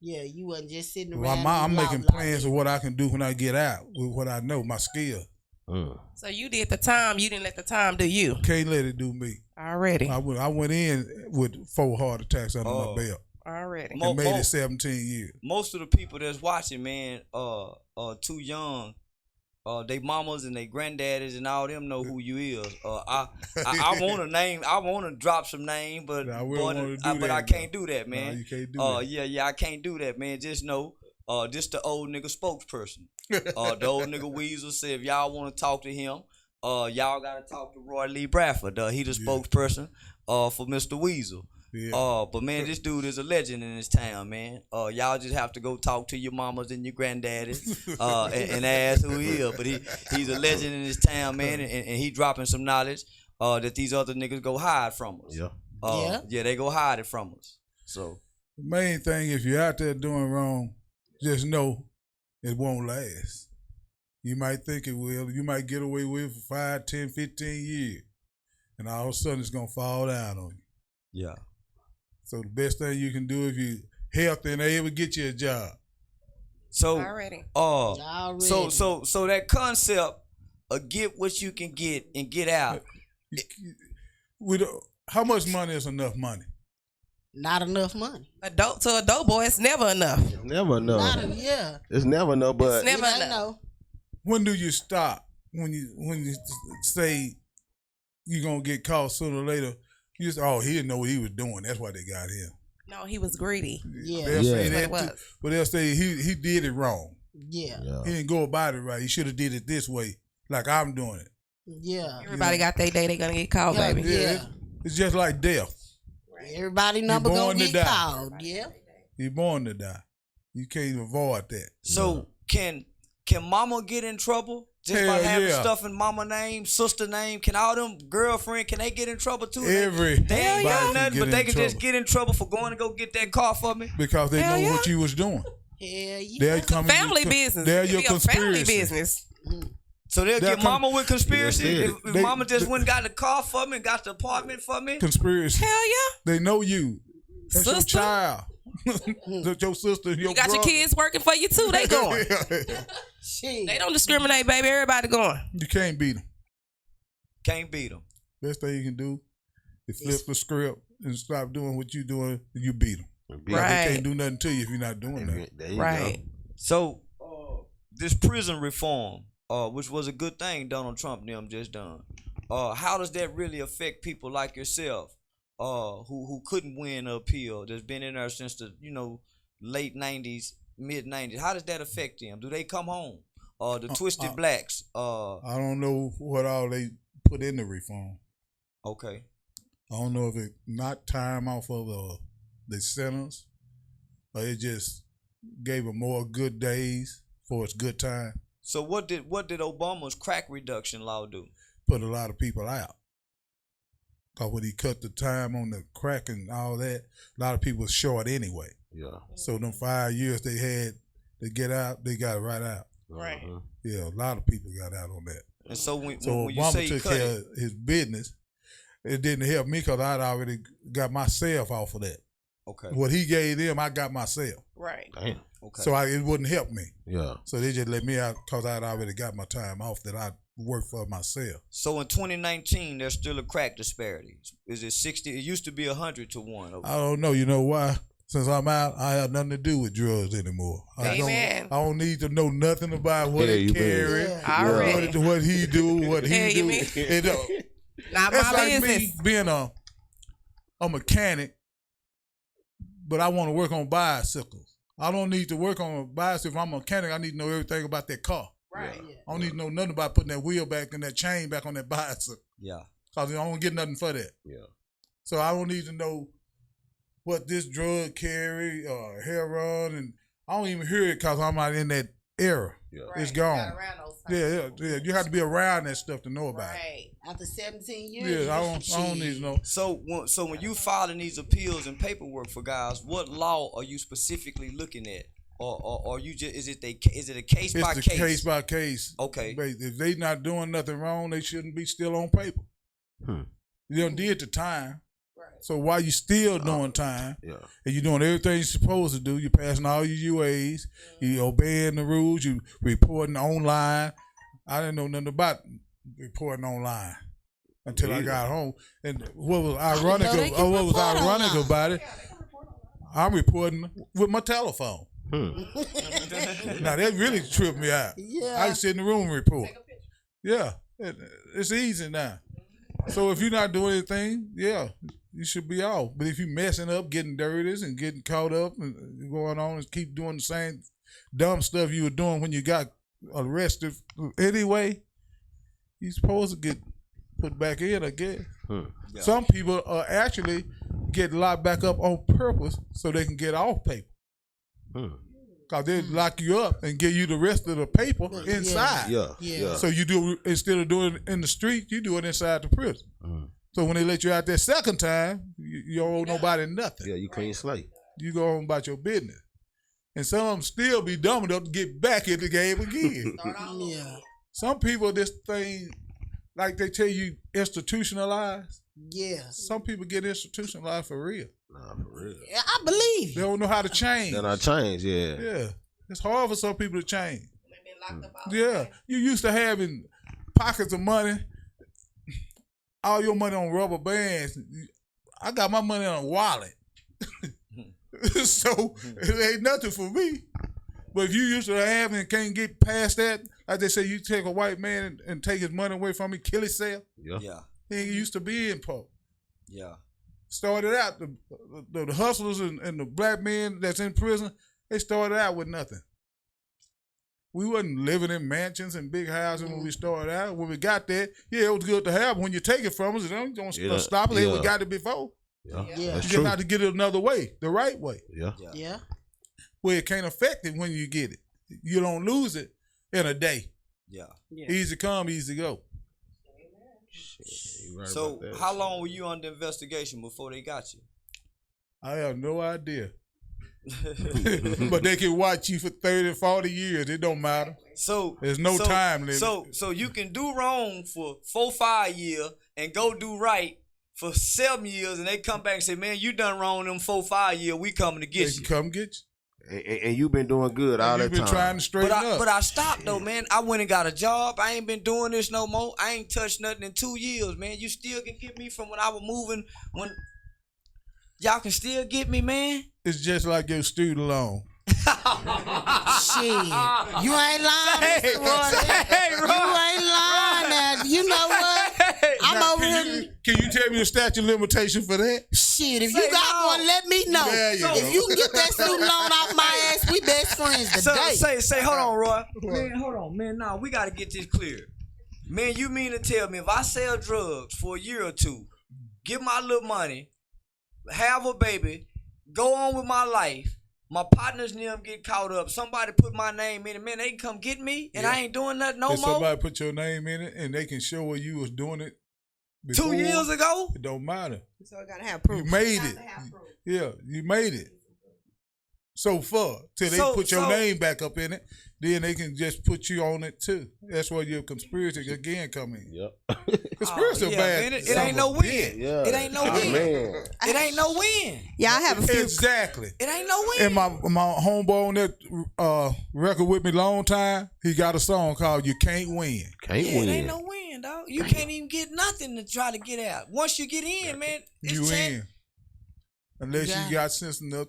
Yeah, you wasn't just sitting Well, around. I'm making plans of what I can do when I get out with what I know, my skill. So you did the time. You didn't let the time do you. Can't let it do me. Already. I went in with 4 heart attacks under my belt. Already. And made it 17 years. Most of the people that's watching, man, too young. They mamas and they granddaddies and all them know who you is. I want to name. I want to drop some name, but I can't do that, man. No, you can't do that. Yeah, I can't do that, man. Just know, this the old nigga spokesperson. The old nigga Weasel said if y'all want to talk to him, y'all gotta talk to Roy Lee Bradford. He the spokesperson for Mr. Weasel. Yeah. But man, this dude is a legend in this town, man. Y'all just have to go talk to your mamas and your granddaddies, and ask who he is. But he's a legend in this town, man, and he dropping some knowledge that these other niggas go hide from us. Yeah, they go hide it from us. So the main thing, if you're out there doing wrong, just know it won't last. You might think it will. You might get away with it for 5, 10, 15 years, and all of a sudden it's gonna fall down on you. Yeah. So the best thing you can do if you healthy and able, get you a job. So Already. So that concept of get what you can get and get out. How much money is enough money? Not enough money. To a dope boy, it's never enough. It's never enough. Yeah. It's never enough, but It's never I enough. know. When do you stop? When you say you're gonna get caught sooner or later, you just he didn't know what he was doing. That's why they got him. No, he was greedy. Yeah. They'll say That's that what it too, was. but they'll say he did it wrong. Yeah. He didn't go about it right. He should have did it this way, like I'm doing it. Yeah. Everybody got their day. They gonna get called, Yeah, baby. yeah. It's just like death. Everybody number born gonna to get die. called. Yeah. You're born to die. You can't avoid that. So can mama get in trouble just by Hell having yeah. stuff in mama name, sister name? Can all them girlfriend, can they get in trouble too? They ain't Everybody got can nothing, get but they in can just trouble. get in trouble for going to go get that car for me. Because they Hell know yeah. what you was doing. Hell yeah. They're coming. Family business. They're It your be a family conspiracy. business. So they'll get mama with conspiracy. Yeah, If mama just went and got the car for me, got the apartment for me. Conspiracy. Hell yeah. They know you. That's your Sister? child. That's your sister and your You got brother. your kids working for you too. They going. Shit. They don't discriminate, baby. Everybody going. You can't beat them. Can't beat them. Best thing you can do is flip the script and stop doing what you doing, and you beat them. Right. They can't do nothing to you if you're not doing that. There you Right. go. So this prison reform, which was a good thing Donald Trump and them just done. How does that really affect people like yourself, who couldn't win an appeal, that's been in there since the late '90s, mid '90s? How does that affect them? Do they come home? The twisted blacks. I don't know what all they put in the reform. Okay. I don't know if it knocked time off of the sentence, or it just gave them more good days for its good time. So what did Obama's crack reduction law do? Put a lot of people out. Cause when he cut the time on the crack and all that, a lot of people was short anyway. Yeah. So them 5 years they had to get out, they got right out. Right. Yeah, a lot of people got out on that. And so when you Obama say took cut care it, of his business. It didn't help me because I'd already got myself off of that. okay, What he gave them, I got myself. Right. Damn. okay. So it wouldn't help me. Yeah. So they just let me out because I'd already got my time off that I worked for myself. So in 2019, there's still a crack disparity. Is it 60? It used to be 100 to 1. Okay. I don't know. You know why? Since I'm out, I have nothing to do with drugs anymore. Amen. I don't need to know nothing about what Yeah, he you carry, Already. what he do, what Yeah, he you do. mean- It don't- Not That's my like business. me being a mechanic, but I want to work on bicycles. I don't need to work on a bicycle. If I'm a mechanic, I need to know everything about that car. Right. I don't need to know nothing about putting that wheel back and that chain back on that bicycle Yeah. because I don't get nothing for that. Yeah. So I don't need to know what this drug carry or heroin, and I don't even hear it because I'm not in that era. Yeah. It's gone. Yeah. You have to be around that stuff to know about it. Right. After 17 years. Yeah, I don't need to know. So when you filing these appeals and paperwork for guys, what law are you specifically looking at, or you just is it a case by It's the case? case by case. Okay. If they not doing nothing wrong, they shouldn't be still on paper. You done did the time. So while you still doing time, Yeah. and you're doing everything you're supposed to do, you're passing all your UAs, you obeying the rules, you reporting online. I didn't know nothing about reporting online until I got home. And what was ironic, they can report online. about it, I'm reporting with my telephone. Now that really tripped me out. Yeah. I can sit in the room and report. Yeah, it's easy now. So if you're not doing anything, yeah, you should be off. But if you messing up, getting dirty and getting caught up and going on and keep doing the same dumb stuff you were doing when you got arrested anyway, you're supposed to get put back in, I guess. Yeah. Some people actually get locked back up on purpose so they can get off paper. Because they lock you up and give you the rest of the paper inside. Yeah. So you do, instead of doing it in the street, you do it inside the prison. So when they let you out that second time, you don't owe nobody nothing. Yeah, you clean slate. You go on about your business. And some of them still be dumb enough to get back in the game again. Yeah. Some people, this thing, like they tell you, institutionalized. Yeah. Some people get institutionalized for real. Nah, for real. Yeah, I believe. They don't know how to change. Then I change, yeah. Yeah. It's hard for some people to change. Yeah. You used to having pockets of money, all your money on rubber bands. I got my money on a wallet. So it ain't nothing for me. But if you used to have and can't get past that, like they say, you take a white man and take his money away from him, kill himself. Yeah. Yeah. He ain't used to be in poor. Yeah. Started out, the hustlers and the black men that's in prison, they started out with nothing. We wasn't living in mansions and big houses when we started out. When we got there, yeah, it was good to have. When you take it from us, don't stop it. Yeah. We got it before. Yeah. Yeah. You That's just true. have to get it another way, the right way, Yeah. Yeah. where it can't affect it when you get it. You don't lose it in a day. Yeah. Easy come, easy go. You right So about that. how long were you under investigation before they got you? I have no idea. But they can watch you for 30, 40 years. It don't matter. So there's no time limit. So you can do wrong for 4-5 years and go do right for 7 years, and they come back and say, "Man, you done wrong them 4-5 years. We coming to get you." Come get you. And you've been doing good all that time. You've been trying to straighten up. But I stopped though, man. I went and got a job. I ain't been doing this no more. I ain't touched nothing in 2 years, man. You still can get me from when I was moving. When y'all can still get me, man. It's just like your student loan. Shit, you ain't lying, Mr. Roy. Roy. You ain't lying. Now, you know what? I'm Now, over here. Can you tell me the statute limitation for that? Shit, if you got one, let me know. There you go. If you can get that student loan off my ass, we best friends today. Say, hold on, Roy. Man, hold on, man. Nah, we gotta get this clear. Man, you mean to tell me if I sell drugs for a year or two, get my little money, have a baby, go on with my life, my partners and them get caught up, somebody put my name in it, man, they can come get me, and I ain't doing nothing no If more? somebody put your name in it and they can show where you was doing it before, 2 years ago? it don't matter. So I gotta have proof. You made it. Yeah, you made it. So far, till they put your name back up in it, then they can just put you on it too. That's where your conspiracy again come in. Yep. Conspiracy bad. Man, it ain't no win. Yeah. It ain't no win. Man. It ain't no win. Yeah, I have a few. Exactly. It ain't no win. And my homeboy on that record with me long time, he got a song called "You Can't Win." Can't It win. ain't no win, dog. You can't even get nothing to try to get out. Once you get in, man, it's You chance. in. Unless you got sense enough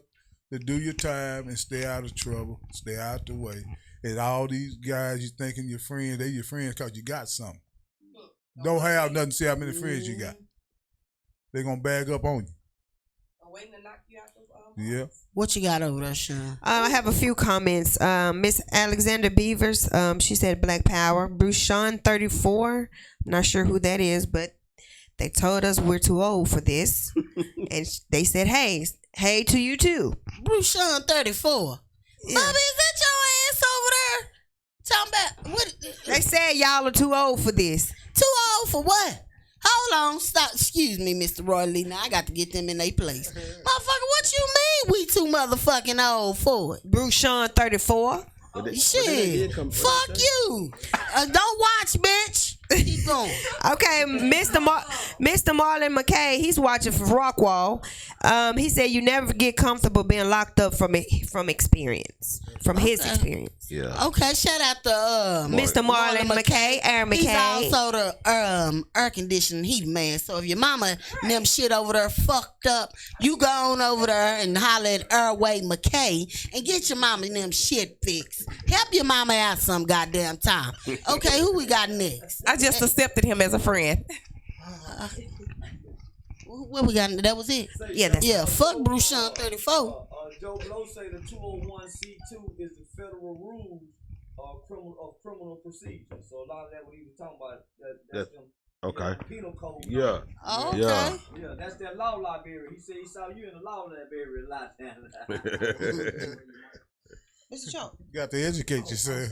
to do your time and stay out of trouble, stay out the way. And all these guys you thinking your friends, they your friends because you got something. Don't have nothing to say how many friends you got. They gonna bag up on Waiting to knock you out you. Yeah. What you got over there, Sean? I have a few comments. Miss Alexander Beavers, she said Black Power. Bruce Sean, 34. Not sure who that is, but they told us we're too old for this. And they said, hey to you too. Bruce Sean, 34. Yeah. Bobby, is that your ass over there? Talking about what? They said y'all are too old for this. Too old for what? Hold on, stop. Excuse me, Mr. Roy Lee. Now I got to get them in their place. Motherfucker, what you mean we too motherfucking old for it? Bruce Sean, 34. Shit. Fuck you. Don't watch, bitch. Keep going. Okay, Mr. Marlon McKay, he's watching from Rockwall. He said you never get comfortable being locked up from experience, from his experience. Yeah. Okay, shout out to Mr. Marlon McKay, Aaron McKay. He's also the air conditioning heat man. So if your mama and them shit over there fucked up, you go on over there and holler at Airway McKay and get your mama and them shit fixed. Help your mama out some goddamn time. Okay, who we got next? I just accepted him as a friend. What we got? That was it. Yeah, Fuck Bruce Sean 34. Joe Blow say the 201c2 is the federal rules of criminal procedure. So a lot of that what he was talking about, that's them. Okay. Penal code. Yeah. Oh, okay. Yeah. Yeah, that's their law library. He said he saw you in the law library a lot down. Mr. Joe. You got to educate yourself.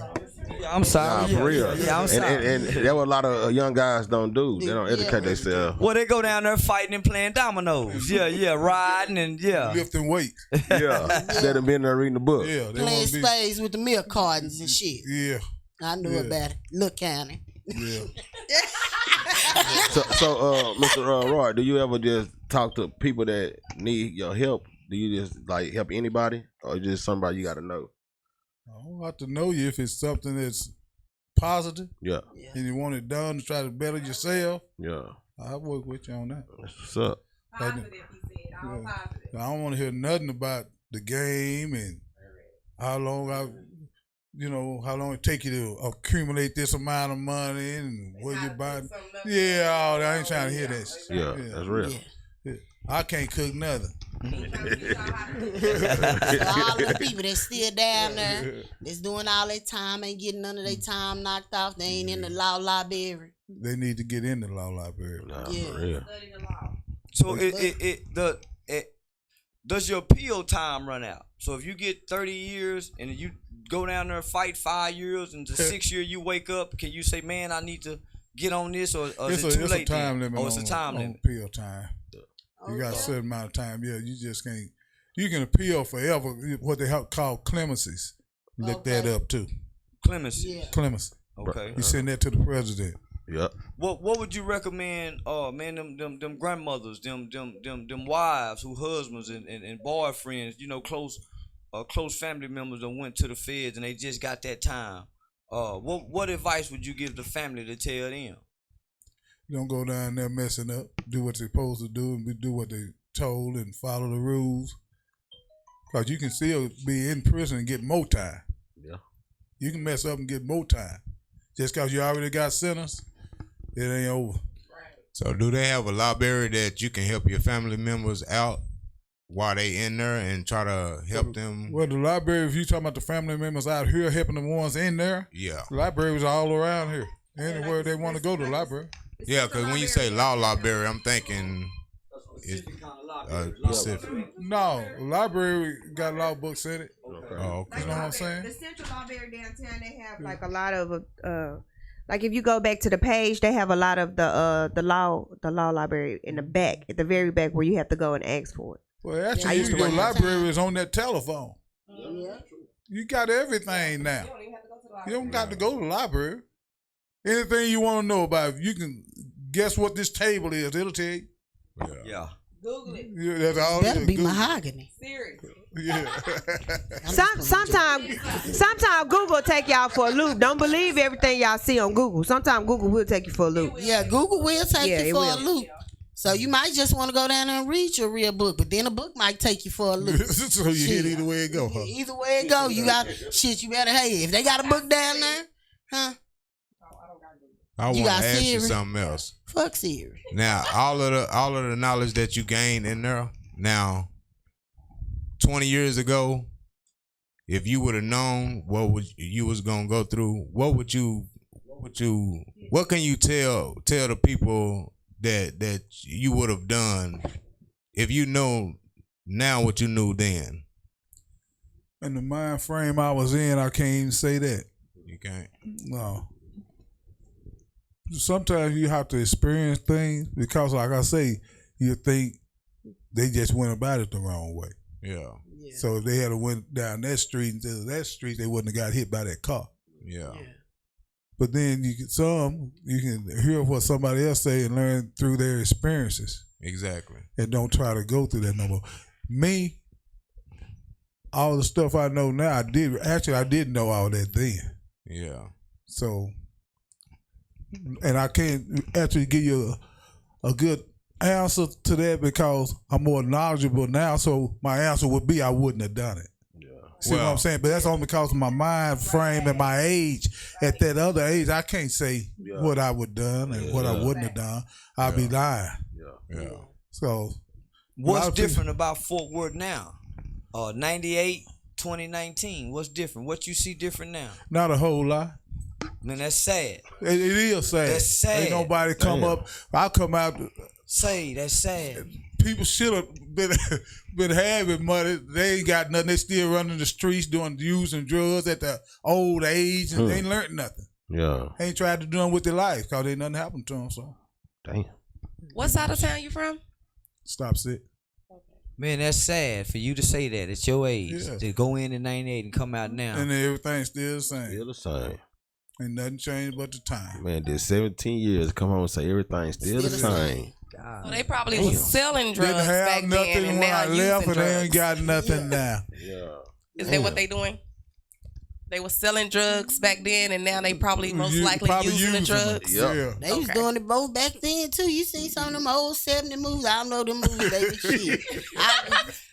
Yeah, I'm sorry. Nah, for real. Yeah, I'm sorry. And that's what a lot of young guys don't do. They don't educate themselves. Well, they go down there fighting and playing dominoes. Yeah, riding and Lifting weights. Yeah. Instead of being there reading the book. Yeah. They Playing wanna be, spades with the milk cartons and shit. yeah. I knew about it. Look, County. Yeah. So, Mr. Roy, do you ever just talk to people that need your help? Do you just like help anybody, or just somebody you got to know? I don't have to know you if it's something that's positive Yeah, and you want it done to try to better yourself. yeah. I'll work with you on that. That's what's up. Positive, he said. All positive. I don't want to hear nothing about the game and how long how long it take you to accumulate this amount of money and where you buy. Yeah, I ain't trying to hear that shit. Yeah, that's real. Yeah. I can't cook nothing. So all the people that's still down there, that's doing all their time, ain't getting none of their time knocked off. They ain't in the law library. They need to get in the law library. Nah, Yeah. for real. So does your appeal time run out? So if you get 30 years and you go down there and fight 5 years and the 6th year you wake up, can you say, man, I need to get on this, or is it too late? It's a time limit. Oh, it's a time on limit. appeal time. You got a certain amount of time. Yeah, you just can't You can appeal forever. What they call clemencies. Look that up too. Clemency. Yeah. Clemency. Okay. You send that to the president. Yep. What would you recommend? Man, them grandmothers, them wives, who husbands and boyfriends, close family members that went to the feds and they just got that time. What advice would you give the family to tell them? Don't go down there messing up. Do what they're supposed to do and do what they told and follow the rules. Cause you can still be in prison and get more time. Yeah. You can mess up and get more time. Just cause you already got sentenced, it ain't over. So do they have a library that you can help your family members out while they in there and try to help them? Well, the library, if you talking about the family members out here helping the ones in there, Yeah. the libraries are all around here. Anywhere they want to go to the library. Yeah, because when you say law library, I'm thinking it's specific. No, the library got law books in it. Oh, okay. You know what I'm saying? The Central Library downtown, they have like a lot of like if you go back to the page, they have a lot of the law library in the back, at the very back where you have to go and ask for it. Well, I actually, used to your work library is on that telephone. Yeah. You got everything now. You don't got to go to the library. Anything you want to know about, you can guess what this table is. It'll tell you. Yeah. Google it. Yeah, that's all. Better it is. be Google. mahogany. Seriously. Yeah. Sometimes Google take y'all for a loop. Don't believe everything y'all see on Google. Sometimes Google will take you for a loop. Yeah, Google will take Yeah, you it for will. a loop. So you might just want to go down there and read your real book, but then a book might take you for a loop. So you hit either way it go, huh? Either way it go, you got shit. You better if they got a book down there, huh? I want You to got ask you Siri? something else. Fuck Siri. Now, all of the knowledge that you gained in there, now, 20 years ago, if you would have known you was gonna go through, what can you tell the people that you would have done if you know now what you knew then? In the mind frame I was in, I can't even say that. You can't. No. Sometimes you have to experience things because, like I say, you think they just went about it the wrong way. Yeah. So if they had went down that street instead of that street, they wouldn't have got hit by that car. Yeah. But then you can hear what somebody else say and learn through their experiences. Exactly. And don't try to go through that no more. Me, all the stuff I know now, I didn't know all that then. Yeah. So, and I can't actually give you a good answer to that because I'm more knowledgeable now. So my answer would be I wouldn't have done it. See what I'm saying? But that's only because of my mind frame and my age. At that other age, I can't say what I would have done and what I wouldn't have done. I'd be lying. Yeah. So, What's different about Fort Worth now? 98, 2019. What's different? What you see different now? not a whole lot. Man, that's sad. It is sad. That's sad. Ain't nobody come up. I come out. That's sad. People should have been having money. They ain't got nothing. They still running the streets using drugs at the old age, and they ain't learned nothing. Yeah. Ain't tried to do them with their life because ain't nothing happened to them. So, Damn. What side of town you from? stop it. Man, that's sad for you to say that at your age. Yeah. To go in 98 and come out now. And then everything's still the same. Still the same. Ain't nothing changed but the time. Man, did 17 years come home and say everything's still the same. Well, they probably was selling drugs Didn't have back nothing then, and when now I left, using and they ain't drugs. got nothing now. Yeah. Is that what they doing? They was selling drugs back then, and now they probably most likely probably using the using them. drugs. Yep. Yeah. They was doing it both back then too. You seen some of them old 70 movies? I don't know them movies, baby. Shit.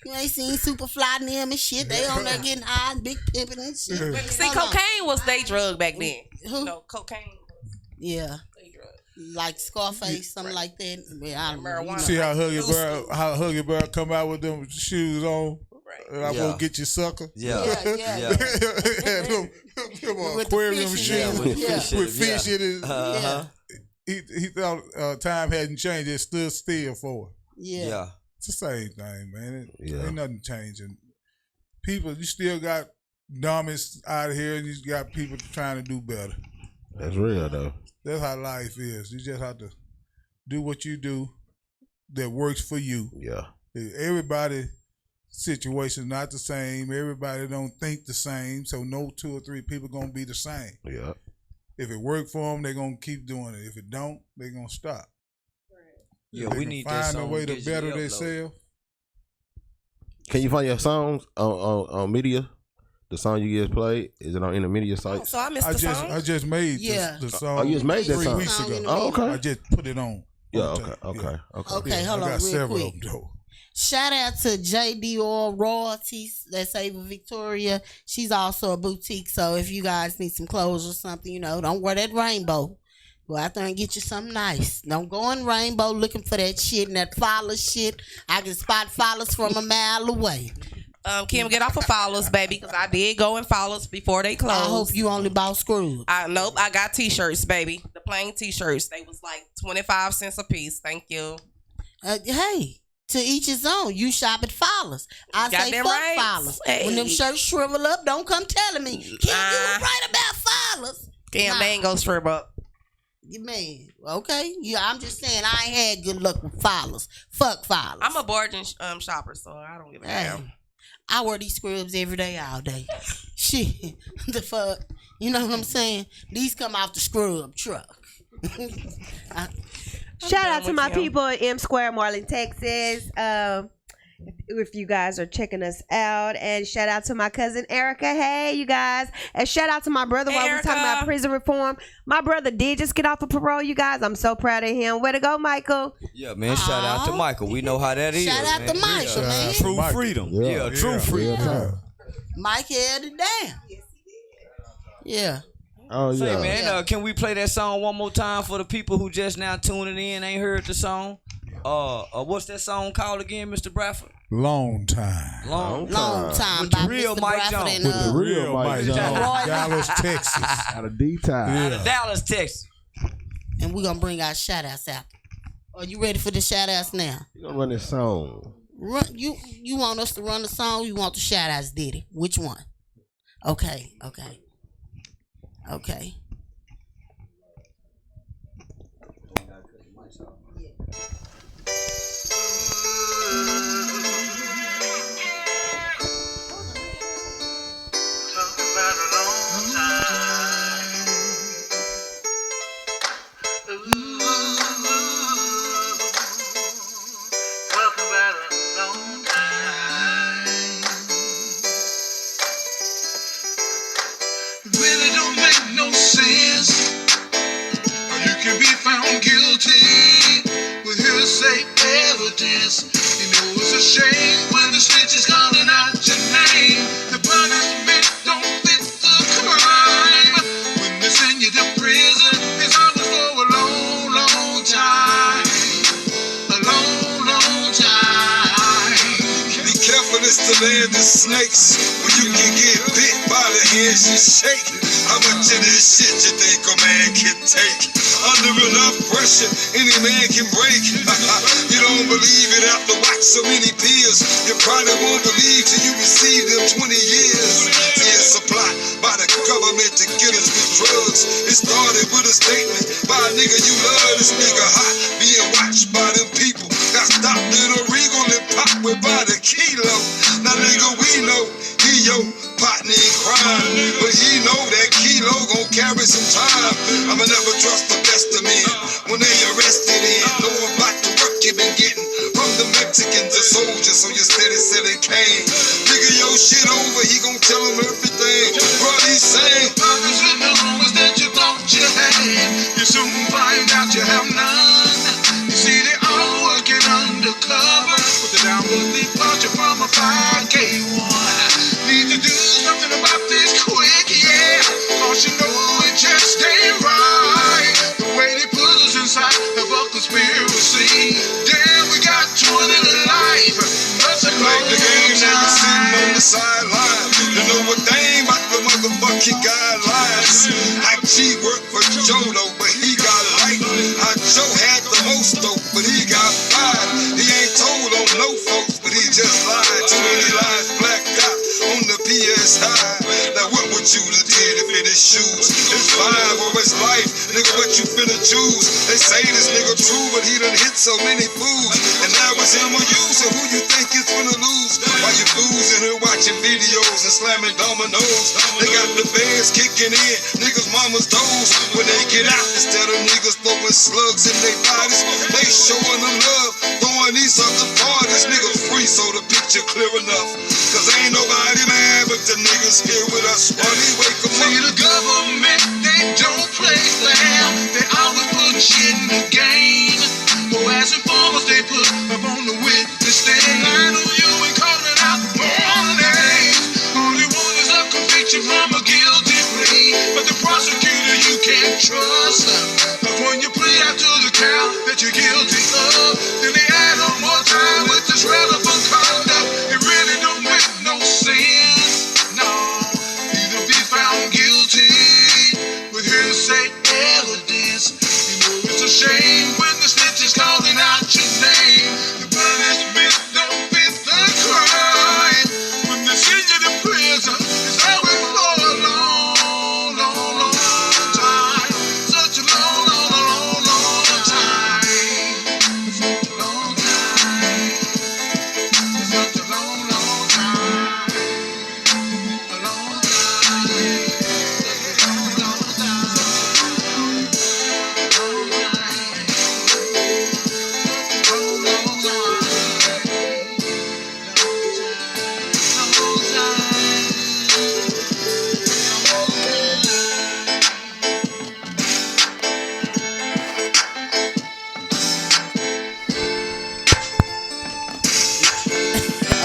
You ain't seen Superfly and them and shit. They on there getting high and big pimping and shit. See, Hold on. cocaine was they drug back then. Who? No, cocaine Yeah. was they drug. Like Scarface, something like that. Yeah, I don't know. You know. Marijuana. See how Huggy Bear come out with them shoes on? And I'm gonna get you, sucker. Yeah. Yeah. Them With the aquarium fish shoes in it. Yeah. with fish in it. Uh-huh. He thought time hadn't changed. It stood still for it. Yeah. It's the same thing, man. Yeah. Ain't nothing changing. People, you still got dummies out here, and you got people trying to do better. That's real, though. That's how life is. You just have to do what you do that works for you. Yeah. Everybody situation not the same. Everybody don't think the same, so no 2 or 3 people gonna be the same. Yeah. If it work for them, they gonna keep doing it. If it don't, they gonna stop. Yeah, If they we can need that find a song way to digitally better uploaded. themselves. Can you find your songs on media? The song you just played, is it on intermedia Oh, sites? so I missed the song. I just made the song. Oh, you just made that 3 song? weeks ago. Oh, okay. I just put it on. Yeah, on okay, tape. okay. Okay, hold I on got real several quick. of them though. Shout out to JD Oil Royalties. That's Ava Victoria. She's also a boutique. So if you guys need some clothes or something, don't wear that rainbow. Go out there and get you something nice. Don't go in rainbow looking for that shit and that follow shit. I can spot follows from a mile away. Kim, get off of Follows, baby, because I did go in Follows before they closed. I hope you only bought screws. Nope, I got T-shirts, baby. The plain T-shirts. They was like 25 cents a piece. Thank you. Hey, to each his own. You shop at Follows. I Got say them fuck right. Follows. Hey. When them shirts shrivel up, don't come telling me. Kim, you was right about Follows. Damn, they ain't gonna strip up. Man, okay. Yeah, I'm just saying I ain't had good luck with Follows. Fuck Follows. I'm a bargain shopper, so I don't give a damn. I wear these scrubs every day, all day. Shit, the fuck, you know what I'm saying? These come off the scrub truck. Shout out to my people in M Square, Marlin, Texas. If you guys are checking us out, and shout out to my cousin Erica. Hey, you guys, and shout out to my brother while we're talking about prison reform. My brother did just get off of parole, you guys. I'm so proud of him. Way to go, Michael. Yeah, man. Shout out to Michael. We know how that is. Shout out to Michael, man. True freedom. Yeah, true freedom. Mike held it down. Yeah. Oh yeah. Say, man, can we play that song one more time for the people who just now tuning in, ain't heard the song? What's that song called again, Mr. Bradford? Long time. Long time. With by the real Mr. Mike Bradford Jones. and, With the real Mike Jones. Dallas, Texas. Out of D-Town. Out of Dallas, Texas. And we're gonna bring our shout outs out. Are you ready for the shout outs now? You gonna run this song? You want us to run the song? You want the shout outs, Diddy? Which one? Okay. Really don't make no sense. You can be found guilty with hearsay evidence. You know it's a shame when the snitch is calling out your name. The punishment don't fit the crime. When they send you to prison, it's always for a long, long time. A long, long time. Be careful, it's the land of snakes. When you can get bit by the hands you shake. How much of this shit you think a man can take? Under enough pressure, any man can break. You don't believe it after watch so many peers. You probably won't believe till you receive them 20 years. It's a plot by the government to get us with drugs. It started with a statement by a nigga you love. This nigga hot, being watched by them people. Got stopped in a regal and popped with by the kilo. Now nigga, we know he your partner in crime, but he know that kilo gon' carry some time. I'ma never trust the best of men when they arrested in. Know about the work you been getting from the Mexicans and soldiers, so you steady selling cane. Nigga, your shit over, he gon' tell him everything. Bro, he's saying, purpose in the homes that you thought you had, you soon find out you have none. You see, they all working undercover with the downward departure from a 5K1. Need to do something about this quick, yeah, cause you know it just ain't right. The way they put us inside of a conspiracy. Damn, we got 20 to life. That's a like the game, never sitting on the sideline. You know what they ain't about the motherfucking guidelines. IG worked for Jodo, but he got light. Joe had the most dope, but he got fired. He ain't told on no folks, but he just lied. Too many lies blacked out on the PS high. Now what would you the teddy fitted shoes. It's vibe or it's life, nigga, what you finna choose? They say this nigga true, but he done hit so many fools. And now it's him or you, so who you think is finna lose? While you fools in here watching videos and slamming dominoes. They got the feds kicking in, niggas mama's toes. When they get out, instead of niggas throwing slugs in their bodies, they showing them love, throwing these sucker parties. Niggas free, so the picture clear enough. Cause ain't nobody mad but the niggas here with us. Money, wake 'em See up. the government, they don't play fair. They always put shit in the game. So as informers, they put up on the witness stand. I know you ain't calling out all names. All you want is a conviction from a guilty plea. But the prosecutor you can't trust. But when you plead out to the count that you're guilty of, then they add on more time with this relevant conduct. It really don't make no sense. No, either be found guilty with hearsay evidence. You know it's a shame when the snitch is calling out your name. The punishment don't fit the crime. When they send you to prison, it's always for a long, long, long time. Such a long, long, long, long time. Such a long time. Such a long, long time. A long time. Such a long, long time. Long time. Long, long time. Long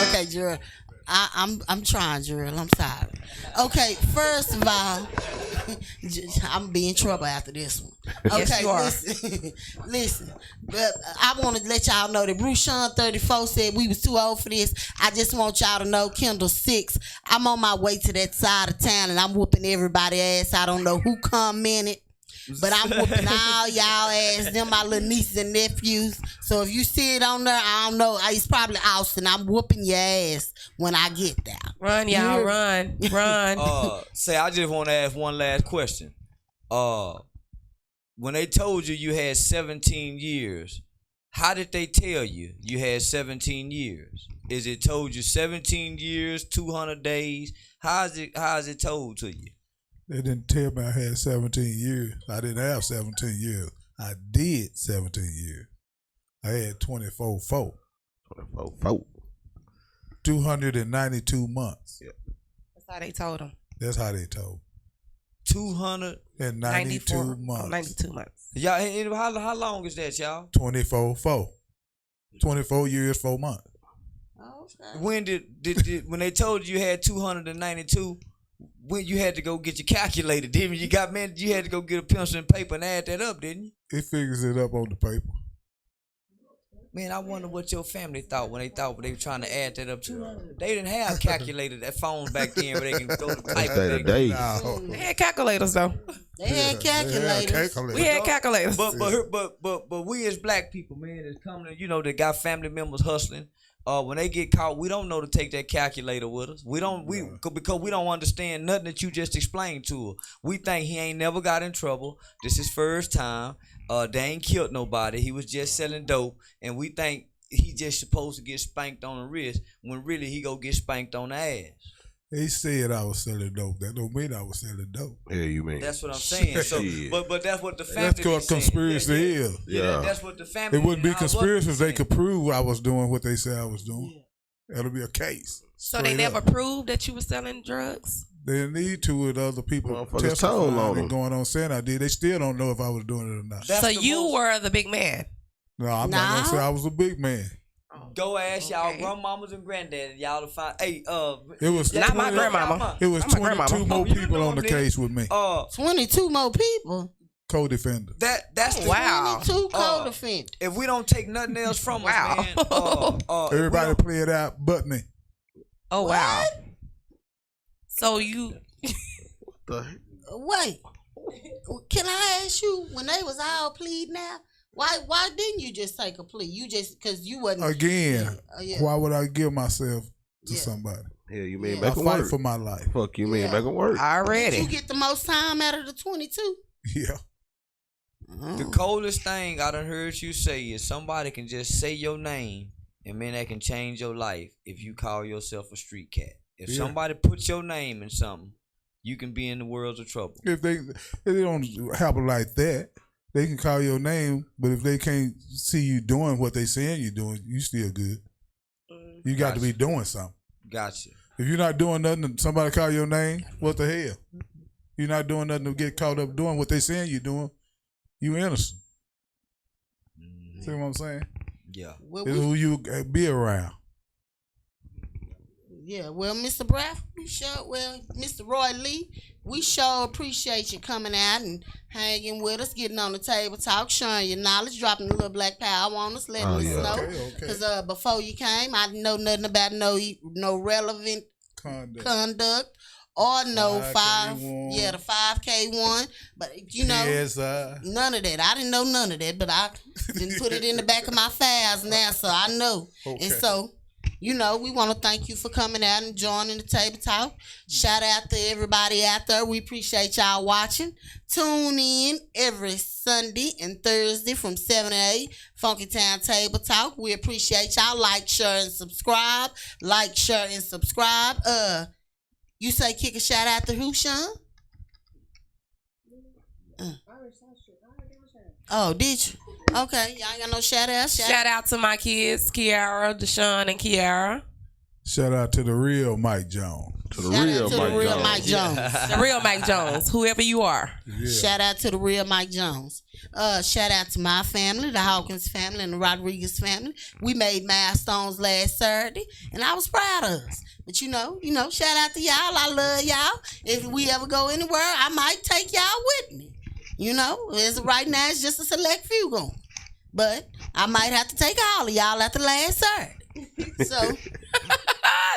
Okay, Gerald. I'm trying, Gerald. I'm sorry. Okay, first of all, I'm be in trouble after this one. Okay, Yes, you are. listen. But I want to let y'all know that Rushan 34 said we was too old for this. I just want y'all to know, Kendall 6. I'm on my way to that side of town and I'm whooping everybody ass. I don't know who commented, but I'm whooping all y'all ass, them my little nieces and nephews. So if you see it on there, I don't know. It's probably Austin. I'm whooping your ass when I get there. Run, y'all, You- run, run. Say, I just want to ask one last question. When they told you you had 17 years, how did they tell you you had 17 years? Is it told you 17 years, 200 days? How is it told to you? They didn't tell me I had 17 years. I didn't have 17 years. I did 17 years. I had 24 4. 24. 292 months. That's how they told him. That's how they told. 292 94 months. 92 months. Y'all, and how long is that, y'all? 24 4. 24 years, 4 months. When did when they told you had 292? When you had to go get your calculator, didn't you? You had to go get a pencil and paper and add that up, didn't you? It figures it up on the paper. Man, I wonder what your family thought when they were trying to add that up. 200. They didn't have calculators at phones back then where they can go to the That's type that of day. They had calculators though. They had calculators. We had calculators. But we as black people, man, is coming. They got family members hustling. When they get caught, we don't know to take that calculator with us. Because we don't understand nothing that you just explained to us. We think he ain't never got in trouble. This is first time. They ain't killed nobody. He was just selling dope, and we think he just supposed to get spanked on the wrist when really he go get spanked on the ass. They said I was selling dope. That don't mean I was selling dope. Yeah, you mean. That's what I'm saying. So, but that's what the family. That's what conspiracy is. Yeah. That's what the family. It wouldn't be and I was conspiracy if they saying. could prove I was doing what they said I was doing. That'll be a case. So they never proved that you were selling drugs? They need to with other people Motherfuckers told on testifying them. and going on saying I did. They still don't know if I was doing it or not. So you were the big man. No, I'm not gonna say I was a big man. Go ask y'all grandmamas and granddaddy, y'all to find. Hey, It was Not my grandmama. It was I'm a 22 grandmama. more people on the case with me. 22 more people. Co-defenders. That's the Wow. 22 co-defendants. If we don't take nothing else from Wow. us, man. Everybody play it out but me. Oh wow. So you Wait. Can I ask you, when they was all pleading now, why didn't you just take a plea? You just, because you wasn't. Again, Yeah. why would I give myself to somebody? Hell, you mean Yeah. make I it fight work? for my life. Fuck you, mean Yeah. make it work? You Already. get the most time out of the 22. Yeah. The coldest thing I done heard you say is somebody can just say your name and man, that can change your life if you call yourself a street cat. If Yeah. somebody puts your name in something, you can be in the world of trouble. If they don't happen like that, they can call your name, but if they can't see you doing what they saying you doing, you still good. You got to be doing something. Gotcha. If you're not doing nothing and somebody call your name, what the hell? You're not doing nothing to get caught up doing what they saying you're doing, you innocent. See what I'm saying? Yeah. Well, It's who you be around. yeah, well, Mr. Braff, Mr. Roy Lee, we sure appreciate you coming out and hanging with us, getting on the table talk, sharing your knowledge, dropping a little black power on us, letting us know. Okay. Because before you came, I didn't know nothing about no relevant conduct or no 5K1. the 5K one. But you know, Yes, none of that. I didn't know none of that, but I didn't put it in the back of my files now, so I know. Okay. And so, you know, we want to thank you for coming out and joining the table talk. Shout out to everybody out there. We appreciate y'all watching. Tune in every Sunday and Thursday from 7 to 8. Funky Town Table Talk. We appreciate y'all. Like, share, and subscribe. Like, share, and subscribe. You say kick a shout out to who, Sean? Oh, did you? Okay, y'all ain't got no shout out. Shout out to my kids, Kiara, Deshaun, and Kiara. Shout out to the real Mike Jones. To the real Mike Jones. The real Mike Jones, whoever you are. Yeah. Shout out to the real Mike Jones. Shout out to my family, the Hawkins family, and the Rodriguez family. We made milestones last Saturday, and I was proud of us. But you know, shout out to y'all. I love y'all. If we ever go anywhere, I might take y'all with me. You know, as of right now, it's just a select few going. But I might have to take all of y'all at the last Saturday. So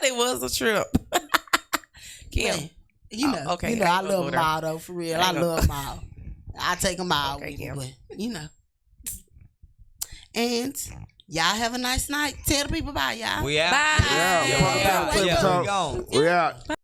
It was a trip. Kim. man, you know, okay, you know, I I ain't gonna love go them there. all though, for real. I I ain't love them all. I take them all Okay, with me, Kim. but you know. And y'all have a nice night. Tell the people bye, y'all. We out. Bye. Yeah, Yeah, Table we Talk. gone. We out.